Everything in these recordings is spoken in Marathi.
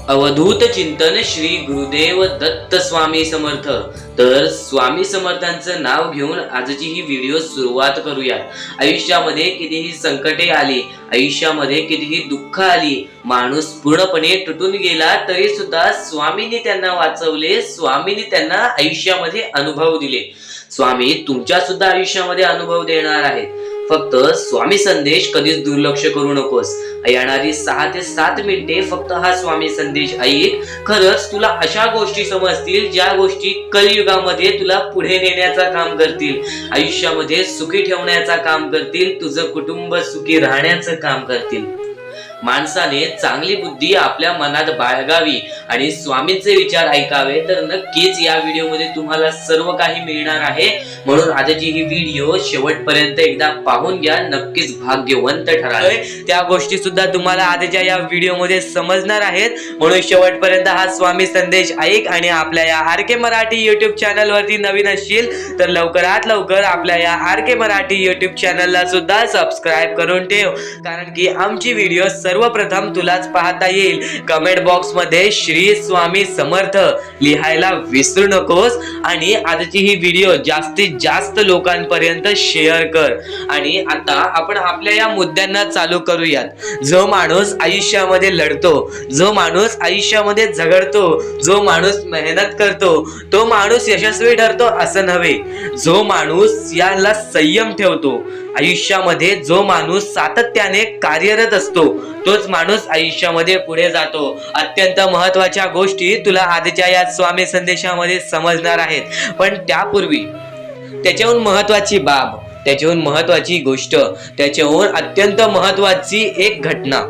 अवधूत चिंतन श्री गुरुदेव दत्त स्वामी समर्थ। तर स्वामी समर्थांचं नाव घेऊन आजची ही व्हिडिओ सुरुवात करूया। आयुष्यामध्ये कितीही संकटे आली, आयुष्यामध्ये कितीही दुःख आली, माणूस पूर्णपणे तुटून गेला तरी सुद्धा स्वामींनी त्यांना वाचवले, स्वामींनी त्यांना आयुष्यामध्ये अनुभव दिले। स्वामी तुमच्या सुद्धा आयुष्यामध्ये अनुभव देणार आहेत। फक्त स्वामी संदेश कधीच दुर्लक्ष करू नकोस। येणारी 6 ते 7 मिनिटे फक्त हा स्वामी संदेश ऐक। खरंच तुला अशा गोष्टी समजतील ज्या गोष्टी कलियुगामध्ये तुला पुढे नेण्याचं काम करतील, आयुष्यामध्ये सुखी ठेवण्याचं काम करतील, तुझं कुटुंब सुखी राहण्याचं काम करतील। माणसाने चांगली बुद्धी आपल्या मनात बाळगावी आणि स्वामींचे विचार ऐकावे, तर नक्कीच या व्हिडिओमध्ये तुम्हाला सर्व काही मिळणार आहे। म्हणून आजची ही व्हिडिओ शेवटपर्यंत एकदा पाहून घ्या, नक्कीच भाग्यवंत ठराल। त्या गोष्टी सुद्धा तुम्हाला आजच्या या व्हिडिओमध्ये समजणार आहेत, म्हणून शेवटपर्यंत हा स्वामी संदेश ऐक। आणि आपल्या या आर.के. मराठी युट्यूब चॅनल वरती नवीन असशील तर लवकरात लवकर आपल्या या आर.के. मराठी युट्यूब चॅनलला सुद्धा सबस्क्राईब करून ठेव, कारण की आमची व्हिडिओ सर्वप्रथम तुलाच पाहता येईल। कमेंट बॉक्स मध्ये श्री स्वामी समर्थ लिहायला विसरू नकोस आणि आजची ही व्हिडिओ जास्तीत जास्त लोकांपर्यंत शेअर कर। आणि आता आपण आपल्या या मुद्द्यांना चालू करूयात। जो माणूस आयुष्यामध्ये लढतो, जो माणूस आयुष्यामध्ये झगडतो, जो माणूस मेहनत करतो, तो माणूस यशस्वी ठरतो असं नव्हे। जो माणूस याला संयम ठेवतो, आयुष्यामध्ये जो माणूस सातत्याने कार्यरत असतो, तोच माणूस आयुष्यामध्ये पुढे जातो। अत्यंत महत्त्वाच्या गोष्टी तुला आजच्या या स्वामी संदेशामध्ये समजणार आहेत, पण त्यापूर्वी त्याच्याहून महत्त्वाची बाब, त्याच्याहून महत्त्वाची गोष्ट, त्याच्याहून अत्यंत महत्त्वाची एक घटना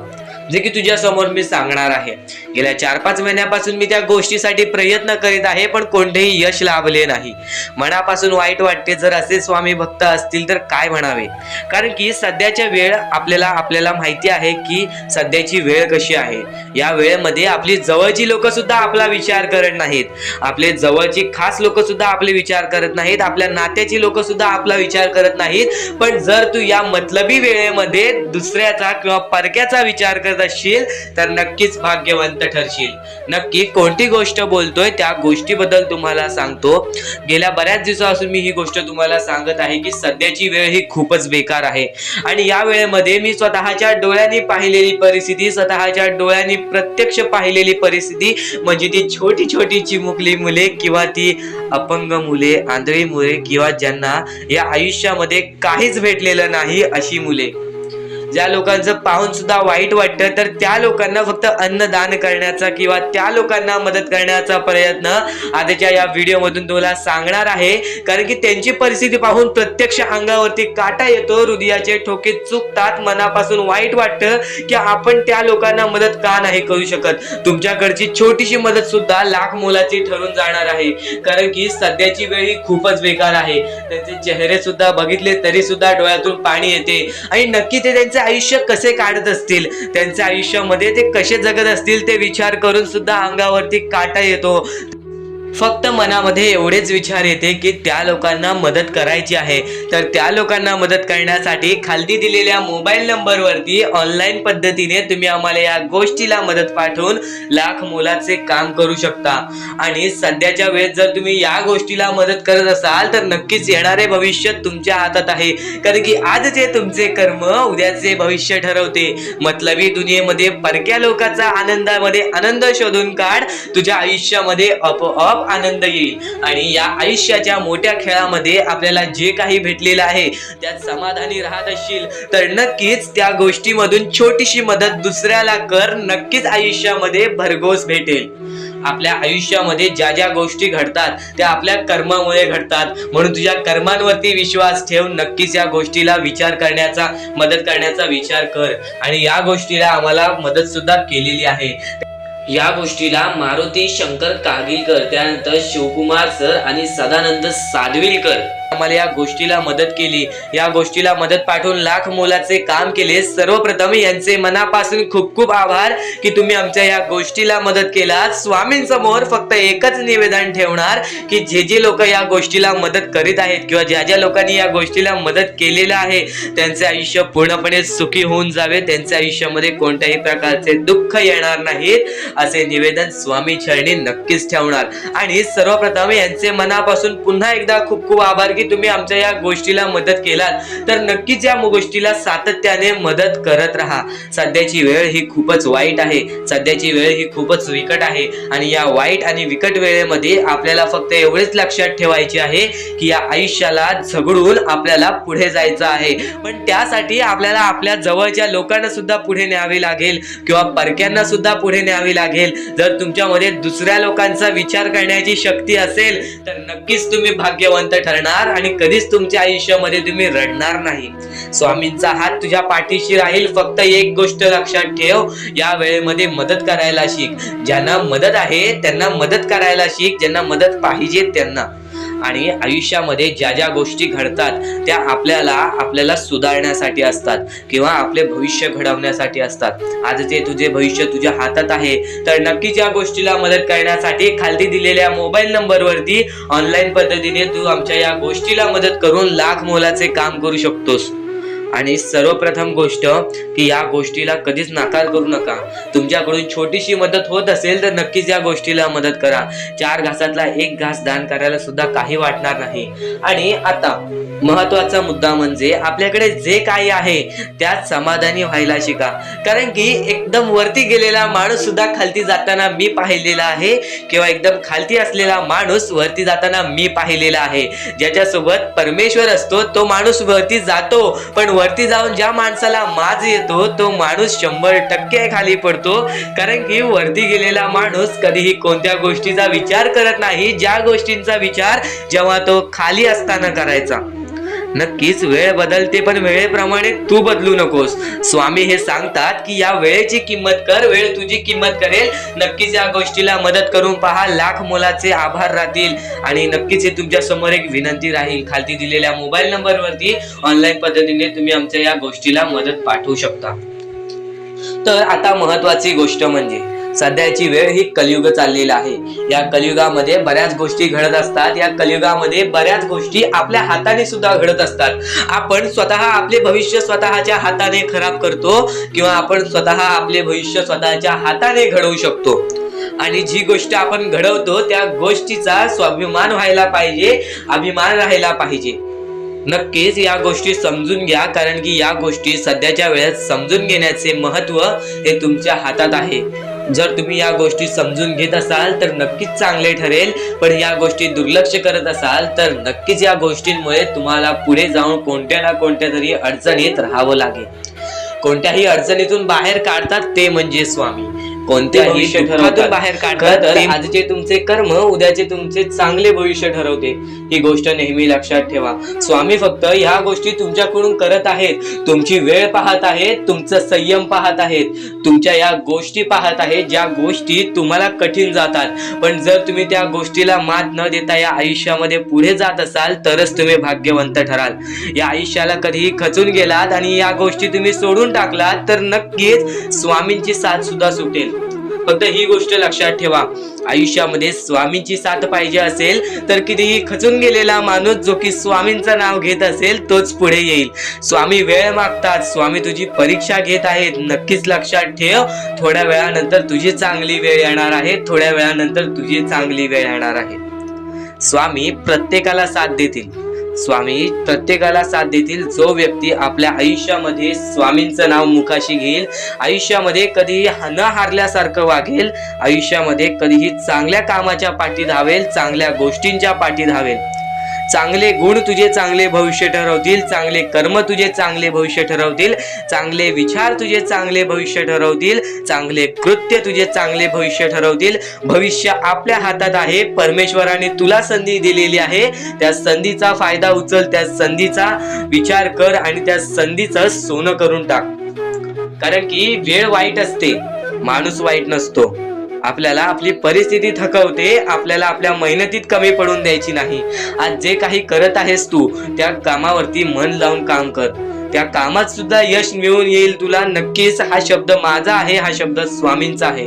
जे की तुझ्या समोर मी सांगणार आहे। गेल्या 4-5 महिन्यापासून मी त्या गोष्टीसाठी प्रयत्न करीत आहे, पण कोणतेही यश लाभले नाही। मनापासून वाईट वाटते, जर असे स्वामी भक्त असतील तर काय म्हणावे। कारण की सध्याच्या वेळ आपल्याला माहिती आहे की सध्याची वेळ कशी आहे। या वेळेमध्ये आपली जवळची लोक सुद्धा आपला विचार करत नाहीत, आपले जवळची खास लोक सुद्धा आपले विचार करत नाहीत, आपल्या नात्याची लोक सुद्धा आपला विचार करत नाहीत। पण जर तू या मतलबी वेळेमध्ये दुसऱ्याचा किंवा परक्याचा विचार करत असशील तर नक्कीच भाग्यवंत ठरशील। नक्की कोणती गोष्ट बोलतोय त्या गोष्टीबद्दल तुम्हाला सांगतो। गेल्या बऱ्याच दिवसापासून मी ही गोष्ट तुम्हाला सांगत आहे की सध्याची वेळ ही खूपच बेकार आहे। आणि या वेळेमध्ये मी स्वतःच्या डोळ्यांनी पाहिलेली परिस्थिती, स्वतःच्या डोळ्यांनी प्रत्यक्ष पाहिलेली परिस्थिती म्हणजे ती छोटी छोटी चिमुकली मुले किंवा ती अपंग मुले, आंधळी मुले किंवा ज्यांना या आयुष्यामध्ये काहीच भेटलेलं नाही अशी मुले, ज्या लोकांचं पाहून सुद्धा वाईट वाटतं, तर त्या लोकांना फक्त अन्नदान करण्याचा किंवा त्या लोकांना मदत करण्याचा प्रयत्न आजच्या या व्हिडिओ मधून तुला सांगणार आहे। कारण की त्यांची परिस्थिती पाहून प्रत्यक्ष अंगावरती काटा येतो, हृदयाचे ठोके चुकतात, मनापासून वाईट वाटतं की आपण त्या लोकांना मदत का नाही करू शकत। तुमच्याकडची छोटीशी मदत सुद्धा लाख मोलाची ठरून जाणार आहे, कारण की सध्याची वेळ ही खूपच बेकार आहे। त्यांचे चेहरे सुद्धा बघितले तरी सुद्धा डोळ्यातून पाणी येते। आणि नक्की ते त्यांचे आयुष्य कसे काढत असतील, त्यांच्या आयुष्यामध्ये ते कसे जगत असतील ते विचार करून सुद्धा अंगावरती काटा येतो। फक्त मनामध्ये एवढेच विचार येते की त्या लोकांना मदत करायची आहे, तर त्या लोकांना मदत करण्यासाठी खाली दिलेल्या मोबाईल नंबरवरती ऑनलाईन पद्धतीने तुम्ही आम्हाला या गोष्टीला मदत पाठवून लाख मोलाचे काम करू शकता। आणि सध्याच्या वेळेत जर तुम्ही या गोष्टीला मदत करत असाल तर नक्कीच येणारे भविष्य तुमच्या हातात आहे, कारण की आजचे तुमचे कर्म उद्याचे भविष्य ठरवते। मतलबी दुनियेमध्ये परक्या लोकांचा आनंदामध्ये आनंद शोधून काढ, तुझ्या आयुष्यामध्ये आपोआप आनंद येईल। आणि या आयुष्याच्या मोठ्या खेळामध्ये आपल्याला जे काही भेटलेलं आहे त्यात समाधानी राहत असशील तर नक्कीच त्या गोष्टीमधून छोटीशी मदत दुसऱ्याला कर, नक्कीच आयुष्यामध्ये भरघोस भेटेल। आपल्या आयुष्यामध्ये ज्या ज्या गोष्टी घडतात त्या आपल्या कर्मामुळे घडतात, म्हणून तुझ्या कर्मांवरती विश्वास ठेव, नक्कीच या गोष्टीला विचार करण्याचा, मदत करण्याचा विचार कर। आणि या गोष्टीला आम्हाला मदत सुद्धा केलेली आहे। या गोष्टीला मारुती शंकर कागिलकर, त्यानंतर शिवकुमार सर आणि सदानंद सादविलकर आम्हाला या गोष्टीला मदत केली, या गोष्टीला मदत पाठवून लाख मोलाचे काम केले, सर्वप्रथम यांचे मनापासून खूप खूप आभार की तुम्ही आमच्या या गोष्टीला मदत केला. स्वामींसमोर फक्त एकच निवेदन ठेवणार की जे लोक या गोष्टीला मदत करीत आहेत किंवा ज्या लोकांनी या गोष्टीला मदत केलेलं आहे त्यांचे आयुष्य पूर्णपणे सुखी होऊन जावे, त्यांच्या आयुष्यामध्ये कोणत्याही प्रकारचे दुःख येणार नाहीत असे निवेदन स्वामी चरणी नक्कीच ठेवणार. आणि सर्वप्रथम यांचे मनापासून पुन्हा एकदा खूप खूप आभार की तुम्ही आमच्या या गोष्टीला मदत केलात, तर नक्कीच या गोष्टीला सातत्याने मदत करत राहा. सध्याची वेळ ही खूपच वाईट आहे, सध्याची वेळ ही खूपच विकट आहे आणि या वाईट आणि विकट वेळेमध्ये आपल्याला फक्त एवढेच लक्षात ठेवायचे आहे की या आयुष्याला झगडून आपल्याला पुढे जायचं आहे. पण त्यासाठी आपल्याला आपल्या जवळच्या लोकांना सुद्धा पुढे न्यावे लागेल किंवा परक्यांना सुद्धा पुढे न्यावे लागेल. जर तुमच्यामध्ये दुसऱ्या लोकांचा विचार करण्याची शक्ती असेल तर नक्कीच तुम्ही भाग्यवंत ठरणार आणि कधीच तुमच्या आयुष्यामध्ये तुम्ही रडणार नाही. स्वामींचा हात तुझ्या पाठीशी राहील. फक्त एक गोष्ट लक्षात ठेव, या वेळेमध्ये मदत करायला शिक. ज्यांना मदत आहे त्यांना मदत करायला शिक, ज्यांना मदत पाहिजे त्यांना. आणि आयुष्यामध्ये ज्या गोष्टी घडतात त्या आपल्याला सुधारण्यासाठी असतात किंवा आपले भविष्य घडवण्यासाठी असतात. आज ते तुझे भविष्य तुझ्या हातात आहे, तर नक्कीच या गोष्टीला मदत करण्यासाठी खाली दिलेल्या मोबाईल नंबरवरती ऑनलाईन पद्धतीने तू आमच्या या गोष्टीला मदत करून लाख मोलाचे काम करू शकतोस. आणि सर्वप्रथम गोष्ट की या गोष्टीला कधीच नकार करू नका. तुमच्याकडून छोटीशी मदत होत असेल तर नक्कीच या गोष्टीला मदत करा. 4 घासातला 1 घास दान करायला सुद्धा काही वाटणार नाही. आणि आता महत्वाचा मुद्दा म्हणजे आपल्याकडे जे काही आहे त्यात समाधानी व्हायला शिका. कारण की एकदम वरती गेलेला माणूस सुद्धा खालती जाताना मी पाहिलेला आहे किंवा एकदम खालती असलेला माणूस वरती जाताना मी पाहिलेला आहे. ज्याच्यासोबत परमेश्वर असतो तो माणूस वरती जातो, पण वरती जाऊन ज्या माणसाला माज येतो तो माणूस 100% खाली पडतो. कारण की वरती गेलेला माणूस कधीही कोणत्या गोष्टीचा विचार करत नाही ज्या गोष्टींचा विचार जेव्हा तो खाली असताना करायचा. नक्कीच वेळ बदलते पण वेळेप्रमाणे तू बदलू नकोस. स्वामी हे सांगतात की या वेळेची किंमत कर, वेळ तुझी किंमत करेल. नक्कीच या गोष्टीला मदत करून पहा, लाख मोलाचे आभार राहतील. आणि नक्कीच हे तुमच्या समोर एक विनंती राहील, खाली दिलेल्या मोबाईल नंबरवरती ऑनलाईन पद्धतीने तुम्ही आमच्या या गोष्टीला मदत पाठवू शकता. तर आता महत्वाची गोष्ट म्हणजे सध्याची वेळ ही कलियुग चाललेला आहे. या कलियुगामध्ये बऱ्याच गोष्टी घडत असतात. या कलियुगामध्ये बऱ्याच गोष्टी आपल्या हाताने सुद्धा घडत असतात. आपण स्वतः आपले भविष्य स्वतःच्या हाताने खराब करतो किंवा आपण स्वतः आपले भविष्य स्वतःच्या हाताने घडवू शकतो. आणि जी गोष्ट आपण घडवतो त्या गोष्टीचा स्वाभिमान व्हायला पाहिजे, अभिमान राहायला पाहिजे. नक्कीच या गोष्टी समजून घ्या, कारण की या गोष्टी सध्याच्या वेळेत समजून घेण्याचे महत्व हे तुमच्या हातात आहे. जर तुम्ही या गोष्टी समजून घेत असाल तर नक्कीच चांगले ठरेल, पण या गोष्टी दुर्लक्ष करत असाल तर नक्कीच या गोष्टींमुळे तुम्हाला पुढे जाऊन कोणत्या ना कोणत्या तरी अडचणीत राहावं लागेल. कोणत्याही अडचणीतून बाहेर काढतात ते म्हणजे स्वामी. कोणत्याही दुःखातून बाहेर काढतात. आजचे तुमचे कर्म उद्याचे तुमचे चांगले भविष्य ठरवते. ही गोष्ट नेहमी लक्षात ठेवा. स्वामी फक्त ह्या गोष्टी तुमच्याकडून करत आहेत, तुमची वेळ पाहत आहेत, तुमचं संयम पाहत आहेत, तुमच्या या गोष्टी पाहत आहेत ज्या गोष्टी तुम्हाला कठीण जातात. पण जर तुम्ही त्या गोष्टीला मात न देता या आयुष्यामध्ये पुढे जात असाल तरच तुम्ही भाग्यवंत ठराल. या आयुष्याला कधीही खचून गेलात आणि या गोष्टी तुम्ही सोडून टाकलात तर नक्कीच स्वामींची साथ सुद्धा सुटेल. फक्त ही गोष्ट लक्षात ठेवा, आयुष्यामध्ये स्वामींची साथ पाहिजे असेल तर कितीही खचून गेलेला माणूस जो की स्वामींचं नाव घेत असेल तोच पुढे येईल. स्वामी वेळ मागतात, स्वामी तुझी परीक्षा घेत आहेत. नक्कीच लक्षात ठेव, थोड्या वेळानंतर तुझी चांगली वेळ येणार आहे, थोड्या वेळानंतर तुझी चांगली वेळ येणार आहे. स्वामी प्रत्येकाला साथ देतील. स्वामी प्रत्येकाला साथ देतील. जो व्यक्ती आपल्या आयुष्यामध्ये स्वामींचं नाव मुखाशी घेईल, आयुष्यामध्ये कधीही न हारल्यासारखं वागेल, आयुष्यामध्ये कधीही चांगल्या कामाच्या पाठी धावेल, चांगल्या गोष्टींच्या पाठी धावेल. चांगले गुण तुझे चांगले भविष्य ठरवतील, चांगले कर्म तुझे चांगले भविष्य ठरवतील, चांगले विचार तुझे चांगले भविष्य ठरवतील, चांगले कृत्य तुझे चांगले भविष्य ठरवतील. भविष्य आपल्या हातात आहे. परमेश्वराने तुला संधी दिलेली आहे. त्या संधीचा फायदा उचल, त्या संधीचा विचार कर आणि त्या संधीचं सोनं करून टाक. कारण की वेळ वाईट असते, माणूस वाईट नसतो. आपल्याला आपली परिस्थिती थकवते, आपल्याला आपल्या मेहनतीत कमी पडून द्यायची नाही. आज जे काही करत आहेस तू त्या कामावरती मन लावून काम कर. त्या कामात सुद्धा यश मिळून येईल तुला नक्कीच. हा शब्द माझा आहे, हा शब्द स्वामींचा आहे.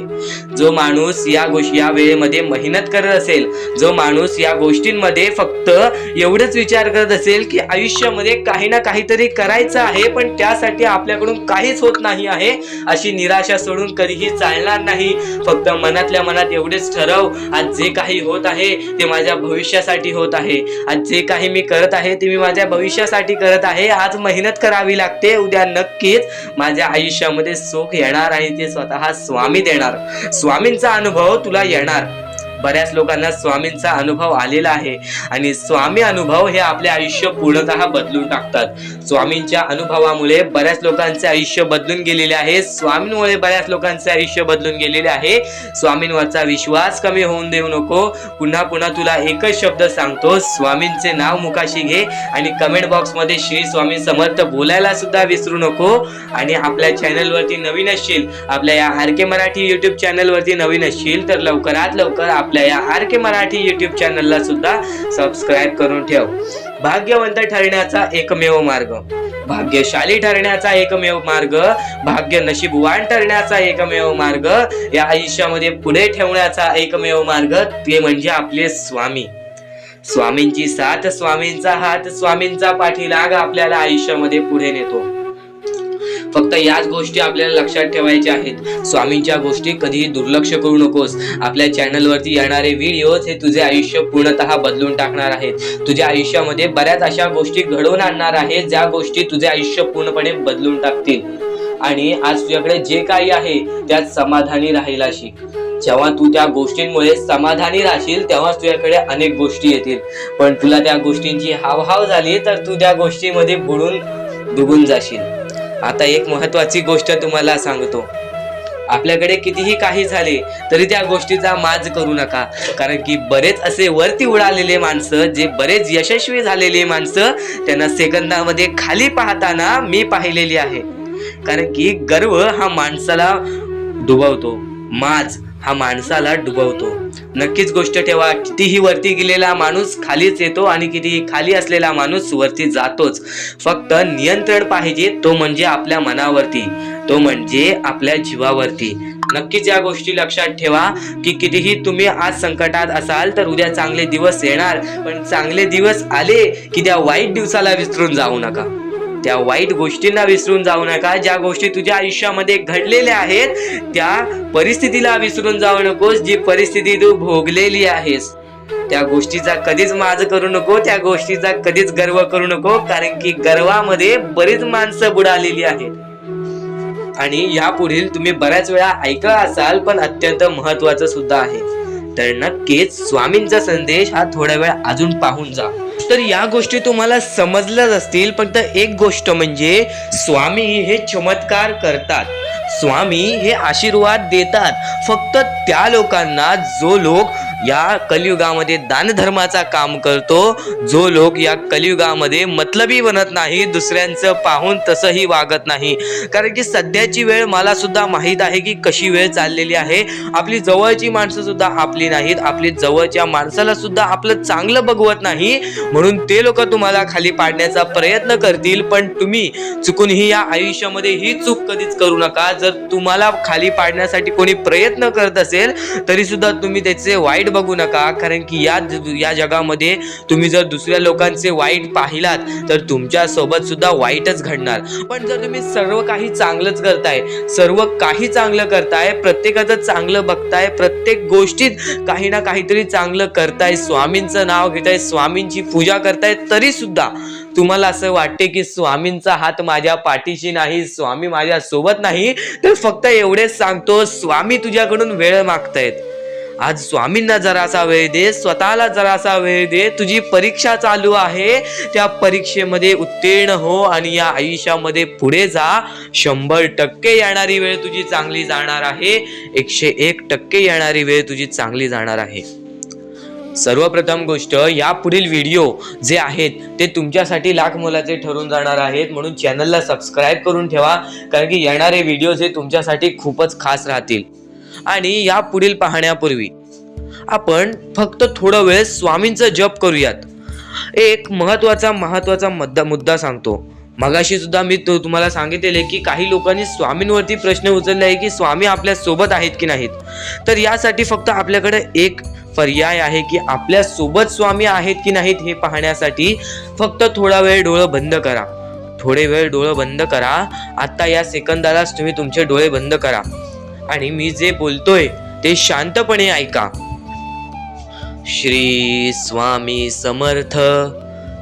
जो माणूस या वेळेमध्ये मेहनत करत असेल, जो माणूस या गोष्टींमध्ये फक्त एवढंच विचार करत असेल की आयुष्यामध्ये काही ना काहीतरी करायचं आहे पण त्यासाठी आपल्याकडून काहीच होत नाही आहे, अशी निराशा सोडून कधीही चालणार नाही. फक्त मनातल्या मनात एवढेच ठरव, आज जे काही होत आहे ते माझ्या भविष्यासाठी होत आहे. आज जे काही मी करत आहे ते मी माझ्या भविष्यासाठी करत आहे. आज मेहनत करावी लागते, उद्या नक्कीच माझ्या आयुष्यामध्ये सुख येणार आणि ते स्वतः स्वामी देणार. स्वामींचा अनुभव तुला येणार. बऱ्याच लोकांना स्वामींचा अनुभव आलेला आहे आणि स्वामी अनुभव हे आपले आयुष्य पूर्णतः बदलून टाकतात. स्वामींच्या अनुभवामुळे बऱ्याच लोकांचे आयुष्य बदलून गेलेले आहे. स्वामींमुळे बऱ्याच लोकांचे आयुष्य बदलून गेलेले आहे. स्वामींवरचा विश्वास कमी होऊन देऊ नको. पुन्हा पुन्हा तुला एकच शब्द सांगतो, स्वामींचे नाव मुखाशी घे आणि कमेंट बॉक्स मध्ये श्री स्वामी समर्थ बोलायला सुद्धा विसरू नको. आणि आपल्या चॅनल वरती नवीन असशील, आपल्या या आर.के. मराठी युट्यूब चॅनल वरती नवीन असशील तर लवकरात लवकर आपल्या या आर.के. मराठी युट्यूब चॅनलला सुद्धा सबस्क्राईब करून ठेव. भाग्यवंत ठरण्याचा एकमेव मार्ग, भाग्यशाली ठरण्याचा एकमेव मार्ग, भाग्य नशीबवान ठरण्याचा एकमेव मार्ग, या आयुष्यामध्ये पुढे ठेवण्याचा एकमेव मार्ग ते म्हणजे आपले स्वामी. स्वामींची साथ, स्वामींचा हात, स्वामींचा पाठीलाग आपल्याला आयुष्यामध्ये पुढे नेतो. फक्त याच गोष्टी आपल्याला लक्षात ठेवायच्या आहेत. स्वामींच्या गोष्टी कधीही दुर्लक्ष करू नकोस. आपल्या चॅनल वरती येणारे व्हिडिओज हे तुझे आयुष्य पूर्णतः बदलून टाकणार आहेत. तुझ्या आयुष्यामध्ये बऱ्याच अशा गोष्टी घडवून आणणार आहेत ज्या गोष्टी तुझे आयुष्य पूर्णपणे बदलून टाकतील. आणि आज तुझ्याकडे जे काही आहे त्यात समाधानी राहायला शिक. जेव्हा तू त्या गोष्टींमुळे समाधानी राहशील तेव्हा तुझ्याकडे अनेक गोष्टी येतील. पण तुला त्या गोष्टींची हावहाव झाली तर तू त्या गोष्टीमध्ये बुडून डुबून जाशील. आता एक महत्वाची गोष्ट तुम्हाला सांगतो, आपल्याकडे कितीही काही झाले तरी त्या गोष्टीचा माज करू नका. कारण की बरेच असे वरती उडालेले माणसं, जे बरेच यशस्वी झालेले माणसं, त्यांना सेकंदामध्ये खाली पाहताना मी पाहिलेली आहे. कारण की गर्व हा माणसाला डुबवतो, माज हा माणसाला डुबवतो. नक्कीच गोष्ट ठेवा, कितीही वरती गेलेला माणूस खालीच येतो आणि कितीही खाली असलेला माणूस वरती जातोच. फक्त नियंत्रण पाहिजे, तो म्हणजे आपल्या मनावरती, तो म्हणजे आपल्या जीवावरती. नक्कीच या गोष्टी लक्षात ठेवा की कितीही तुम्ही आज संकटात असाल तर उद्या चांगले दिवस येणार. पण चांगले दिवस आले की त्या वाईट दिवसाला विसरून जाऊ नका, त्या वाईट गोष्टींना विसरून जाऊ नका. ज्या गोष्टी तुझ्या आयुष्यामध्ये घडलेल्या आहेत त्या परिस्थितीला विसरून जाऊ नकोस. जी परिस्थिती तू भोगलेली आहेस त्या गोष्टीचा कधीच माज करू नको, त्या गोष्टीचा कधीच गर्व करू नको. कारण की गर्वामध्ये बरीच माणसं बुडालेली आहेत. आणि यापुढील तुम्ही बऱ्याच वेळा ऐकलं असाल पण अत्यंत महत्वाचं सुद्धा आहे. तर नक्कीच स्वामींचा संदेश हा थोडा वेळ अजून पाहून जा. तर या गोष्टी तुम्हाला समजल्याच असतील. फक्त एक गोष्ट म्हणजे स्वामी हे चमत्कार करतात, स्वामी हे आशीर्वाद देतात फक्त त्या लोकांना जो लोक या कलियुगामध्ये दानधर्माचा काम करतो, जो लोक या कलियुगामध्ये मतलबी बनत नाही, दुसऱ्यांचं पाहून तसंही वागत नाही. कारण की सध्याची वेळ मला सुद्धा माहीत आहे की कशी वेळ चाललेली आहे. आपली जवळची माणसं सुद्धा आपली नाहीत, आपली जवळच्या माणसाला सुद्धा आपलं चांगलं बघवत नाही. म्हणून ते लोक तुम्हाला खाली पाडण्याचा प्रयत्न करतील. पण तुम्ही चुकूनही या आयुष्यामध्ये ही चूक कधीच करू नका. जर तुम्हाला खाली पाडण्यासाठी कोणी प्रयत्न करत असेल तरी सुद्धा तुम्ही त्याचे वाईट बघू नका. कारण की या जगामध्ये तुम्ही जर दुसऱ्या लोकांचे वाईट पाहिलात तर तुमच्या सोबत सुद्धा वाईटच घडणार. पण जर तुम्ही सर्व काही चांगलंच करताय, सर्व काही चांगलं करताय, प्रत्येकाचं चांगलं बघताय, प्रत्येक गोष्टीत काही ना काहीतरी चांगलं करताय, स्वामींचं नाव घेताय, स्वामींची पूजा करताय, तरी सुद्धा तुम्हाला असं वाटते की स्वामींचा हात माझ्या पाठीशी नाही, स्वामी माझ्या सोबत नाही, तर फक्त एवढेच सांगतो, स्वामी तुझ्याकडून वेळ मागतायत. आज स्वामींना जरासा वेळ दे, स्वतःला जरासा वेळ दे. तुझी परीक्षा चालू आहे, त्या परीक्षेमध्ये उत्तीर्ण हो आणि या आयुष्यामध्ये पुढे जा. 100% येणारी वेळ तुझी चांगली जाणार आहे, 101% येणारी वेळ तुझी चांगली जाणार आहे. सर्वप्रथम गोष्ट, या पुढील व्हिडिओ जे आहेत ते तुमच्यासाठी लाख मोलाचे ठरून जाणार आहेत. म्हणून चॅनलला सबस्क्राईब करून ठेवा, कारण की येणारे व्हिडिओज हे तुमच्यासाठी खूपच खास राहतील. आणि या पुढील पाहण्यापूर्वी आपण फक्त थोडा वेळ स्वामींचा जप करूयात। एक महत्वाचा मुद्दा सांगतो। मगाशी सुद्धा मी तुम्हाला सांगितले की काही लोकांनी स्वामींवरती प्रश्न उचलले आहे की स्वामी आपल्या सोबत आहेत की नाहीत। तर यासाठी फक्त आपल्याकडे एक पर्याय आहे की आपल्या सोबत स्वामी आहेत की नाहीत हे पाहण्यासाठी फक्त थोडा वेळ डोळे बंद करा। थोडे वेळ डोळे बंद करा। आता या सेकंदालाच तुम्ही तुमचे डोळे बंद करा आणि मी जे बोलतोय ते शांतपणे ऐका। श्री स्वामी समर्थ,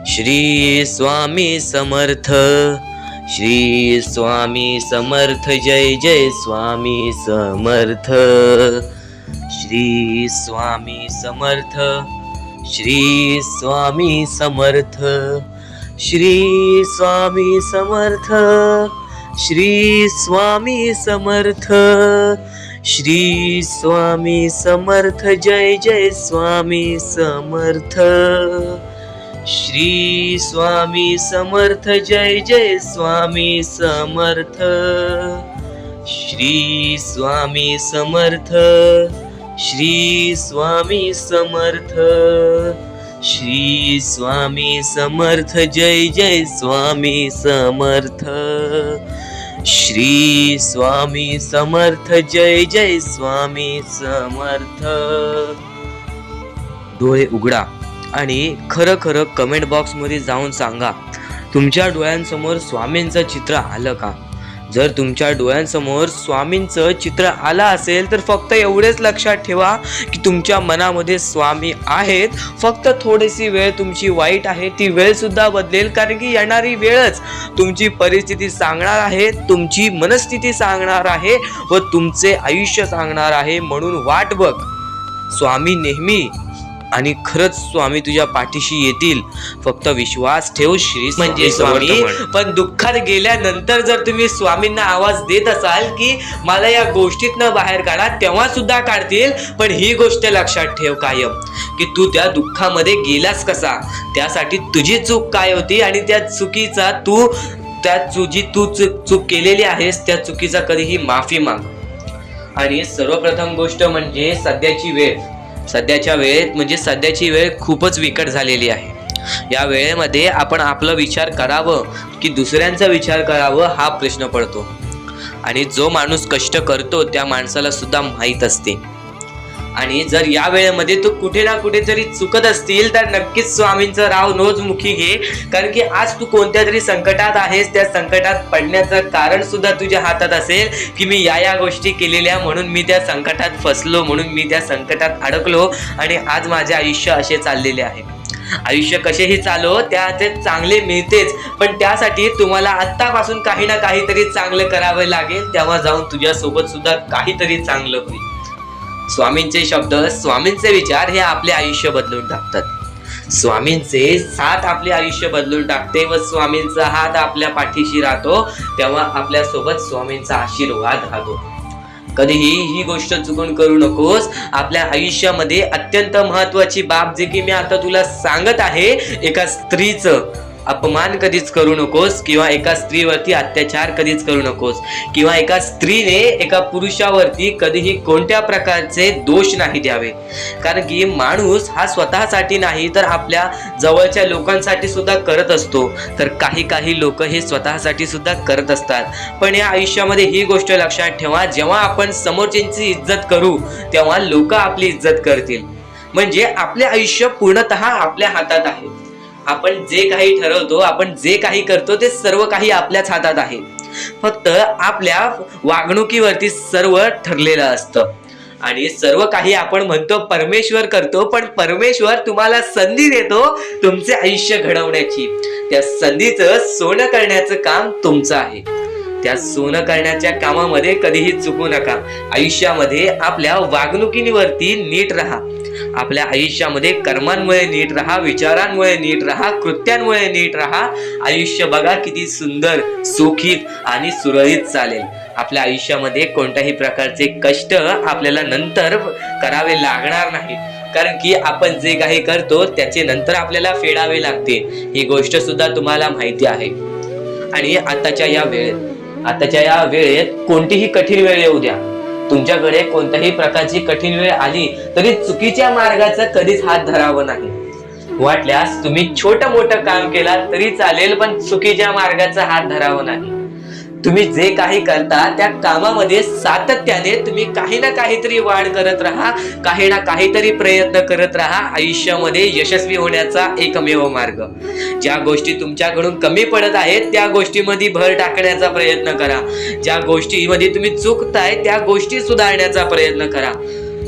श्री स्वामी समर्थ, श्री स्वामी समर्थ, जय जय स्वामी समर्थ, श्री स्वामी समर्थ, श्री स्वामी समर्थ, श्री स्वामी समर्थ, श्री स्वामी समर्थ, श्री स्वामी समर्थ, जय जय स्वामी समर्थ, श्री स्वामी समर्थ, जय जय स्वामी समर्थ, श्री स्वामी समर्थ, श्री स्वामी समर्थ, श्री स्वामी समर्थ, जय जय स्वामी समर्थ, श्री स्वामी समर्थ, जय जय स्वामी समर्थ। डोळे उघडा आणि खरं खरं कमेंट बॉक्स मध्ये जाऊन सांगा तुमच्या डोळ्यांसमोर स्वामींचं चित्र आलं का। जर तुमच्या डोळ्यांसमोर स्वामींचं चित्र आलं असेल तर फक्त एवढेच लक्षात ठेवा की तुमच्या मनामध्ये स्वामी आहेत। फक्त थोडीशी वेळ तुमची वाईट आहे, ती वेळ सुद्धा बदलेल, कारण की येणारी वेळच तुमची परिस्थिती सांगणार आहे, तुमची मनस्थिती सांगणार आहे व तुमचे आयुष्य सांगणार आहे। म्हणून वाट बघ, स्वामी नेहमी आणि खरंच स्वामी तुझ्या पाठीशी येतील। फक्त विश्वास ठेव, श्री म्हणजे स्वामी। पण दुःखात गेल्यानंतर जर तुम्ही स्वामींना आवाज देत असाल की मला या गोष्टीतनं बाहेर काढा, तेव्हा सुद्धा काढतील। पण ही गोष्ट लक्षात ठेव कायम की तू त्या दुःखामध्ये गेलास कसा, त्यासाठी तुझी चूक काय होती आणि त्या चुकीचा तू चूक केलेली आहेस त्या चुकीचा कधीही माफी माग। आणि सर्वप्रथम गोष्ट म्हणजे सध्याची वेळ खूपच विकट झालेली आहे। या वेळेमध्ये आपण आपला विचार करावं की दुसऱ्यांचा विचार करावं हा प्रश्न पडतो। आणि जो माणूस कष्ट करतो त्या माणसाला सुद्धा माहीत असते। आणि जर या वेळेमध्ये तू कुठे ना कुठेतरी चुकत असतील तर नक्कीच स्वामींचं राव नोजमुखी घे, कारण की आज तू कोणत्या तरी संकटात आहेस। त्या संकटात पडण्याचं कारण सुद्धा तुझ्या हातात असेल की मी या गोष्टी केलेल्या म्हणून मी त्या संकटात फसलो, म्हणून मी त्या संकटात अडकलो आणि आज माझे आयुष्य असे चाललेले आहे। आयुष्य कसेही चालो त्याचे चांगले मिळतेच, पण त्यासाठी तुम्हाला आत्तापासून काही ना काहीतरी चांगलं करावं लागेल, तेव्हा जाऊन तुझ्यासोबत सुद्धा काहीतरी चांगलं होईल। स्वामींचे शब्द, स्वामींचे विचार हे आपले आयुष्य बदलून टाकतात। स्वामींचे साथ आपले आयुष्य बदलून टाकते व स्वामींचा हात आपल्या पाठीशी राहतो, तेव्हा आपल्या सोबत स्वामींचा आशीर्वाद राहतो। कधीही ही गोष्ट चुकून करू नकोस। आपल्या आयुष्यामध्ये अत्यंत महत्वाची बाब जे की मी आता तुला सांगत आहे, एका स्त्रीचं अपमान कधीच करू नकोस किंवा एका स्त्रीवरती अत्याचार कधीच करू नकोस किंवा एका स्त्रीने एका पुरुषावरती कधीही कोणत्या प्रकारचे दोष नाही द्यावे, कारण की माणूस हा स्वतःसाठी नाही तर आपल्या जवळच्या लोकांसाठी सुद्धा करत असतो। तर काही लोक हे स्वतःसाठी सुद्धा करत असतात। पण या आयुष्यामध्ये ही गोष्ट लक्षात ठेवा, जेव्हा आपण समोरच्यांची इज्जत करू तेव्हा लोक आपली इज्जत करतील। म्हणजे आपले आयुष्य पूर्णतः आपल्या हातात आहे। आपण जे काही ठरवतो, आपण जे काही करतो ते सर्व काही आपल्याच हातात आहे। फक्त आपल्या वागणुकीवरती सर्व ठरलेलं असतं आणि सर्व काही आपण म्हणतो परमेश्वर करतो, पण परमेश्वर तुम्हाला संधी देतो तुमचे आयुष्य घडवण्याची। त्या संधीचं सोनं करण्याचं काम तुमचं आहे। त्या सोनं करण्याच्या कामामध्ये कधीही चुकू नका। आयुष्यामध्ये आपल्या वागणुकीवरती नीट राहा, आपल्या आयुष्यामध्ये कर्मांमुळे नीट राहा, विचारांमुळे नीट राहा, कृत्यांमुळे नीट राहा। आयुष्य बघा किती सुंदर, सुखीत आणि सुरळीत चालेल। आपल्या आयुष्यामध्ये कोणत्याही प्रकारचे कष्ट आपल्याला नंतर करावे लागणार नाही, कारण की आपण जे काही करतो त्याचे नंतर आपल्याला फेडावे लागते। ही गोष्ट सुद्धा तुम्हाला माहिती आहे। आणि आताच्या या वेळेत कोणतीही कठीण वेळ येऊ द्या, तुमच्याकडे कोणत्याही प्रकारची कठीण वेळ आली तरी चुकीच्या मार्गाचा कधीच हात धरावं नाही. वाटल्यास तुम्ही छोटं मोठं काम केला तरी चालेल, पण चुकीच्या मार्गाचा हात धरावं नाही. तुम्ही जे काही करता त्या कामामध्ये सातत्याने तुम्ही काही ना काहीतरी वाढ करत राहा, काही ना काहीतरी प्रयत्न करत राहा. आयुष्यामध्ये यशस्वी होण्याचा एकमेव मार्ग. ज्या गोष्टी तुमच्याकडून कमी पडत आहेत त्या गोष्टीमध्ये भर टाकण्याचा प्रयत्न करा. ज्या गोष्टीमध्ये तुम्ही चुकताय त्या गोष्टी सुधारण्याचा प्रयत्न करा.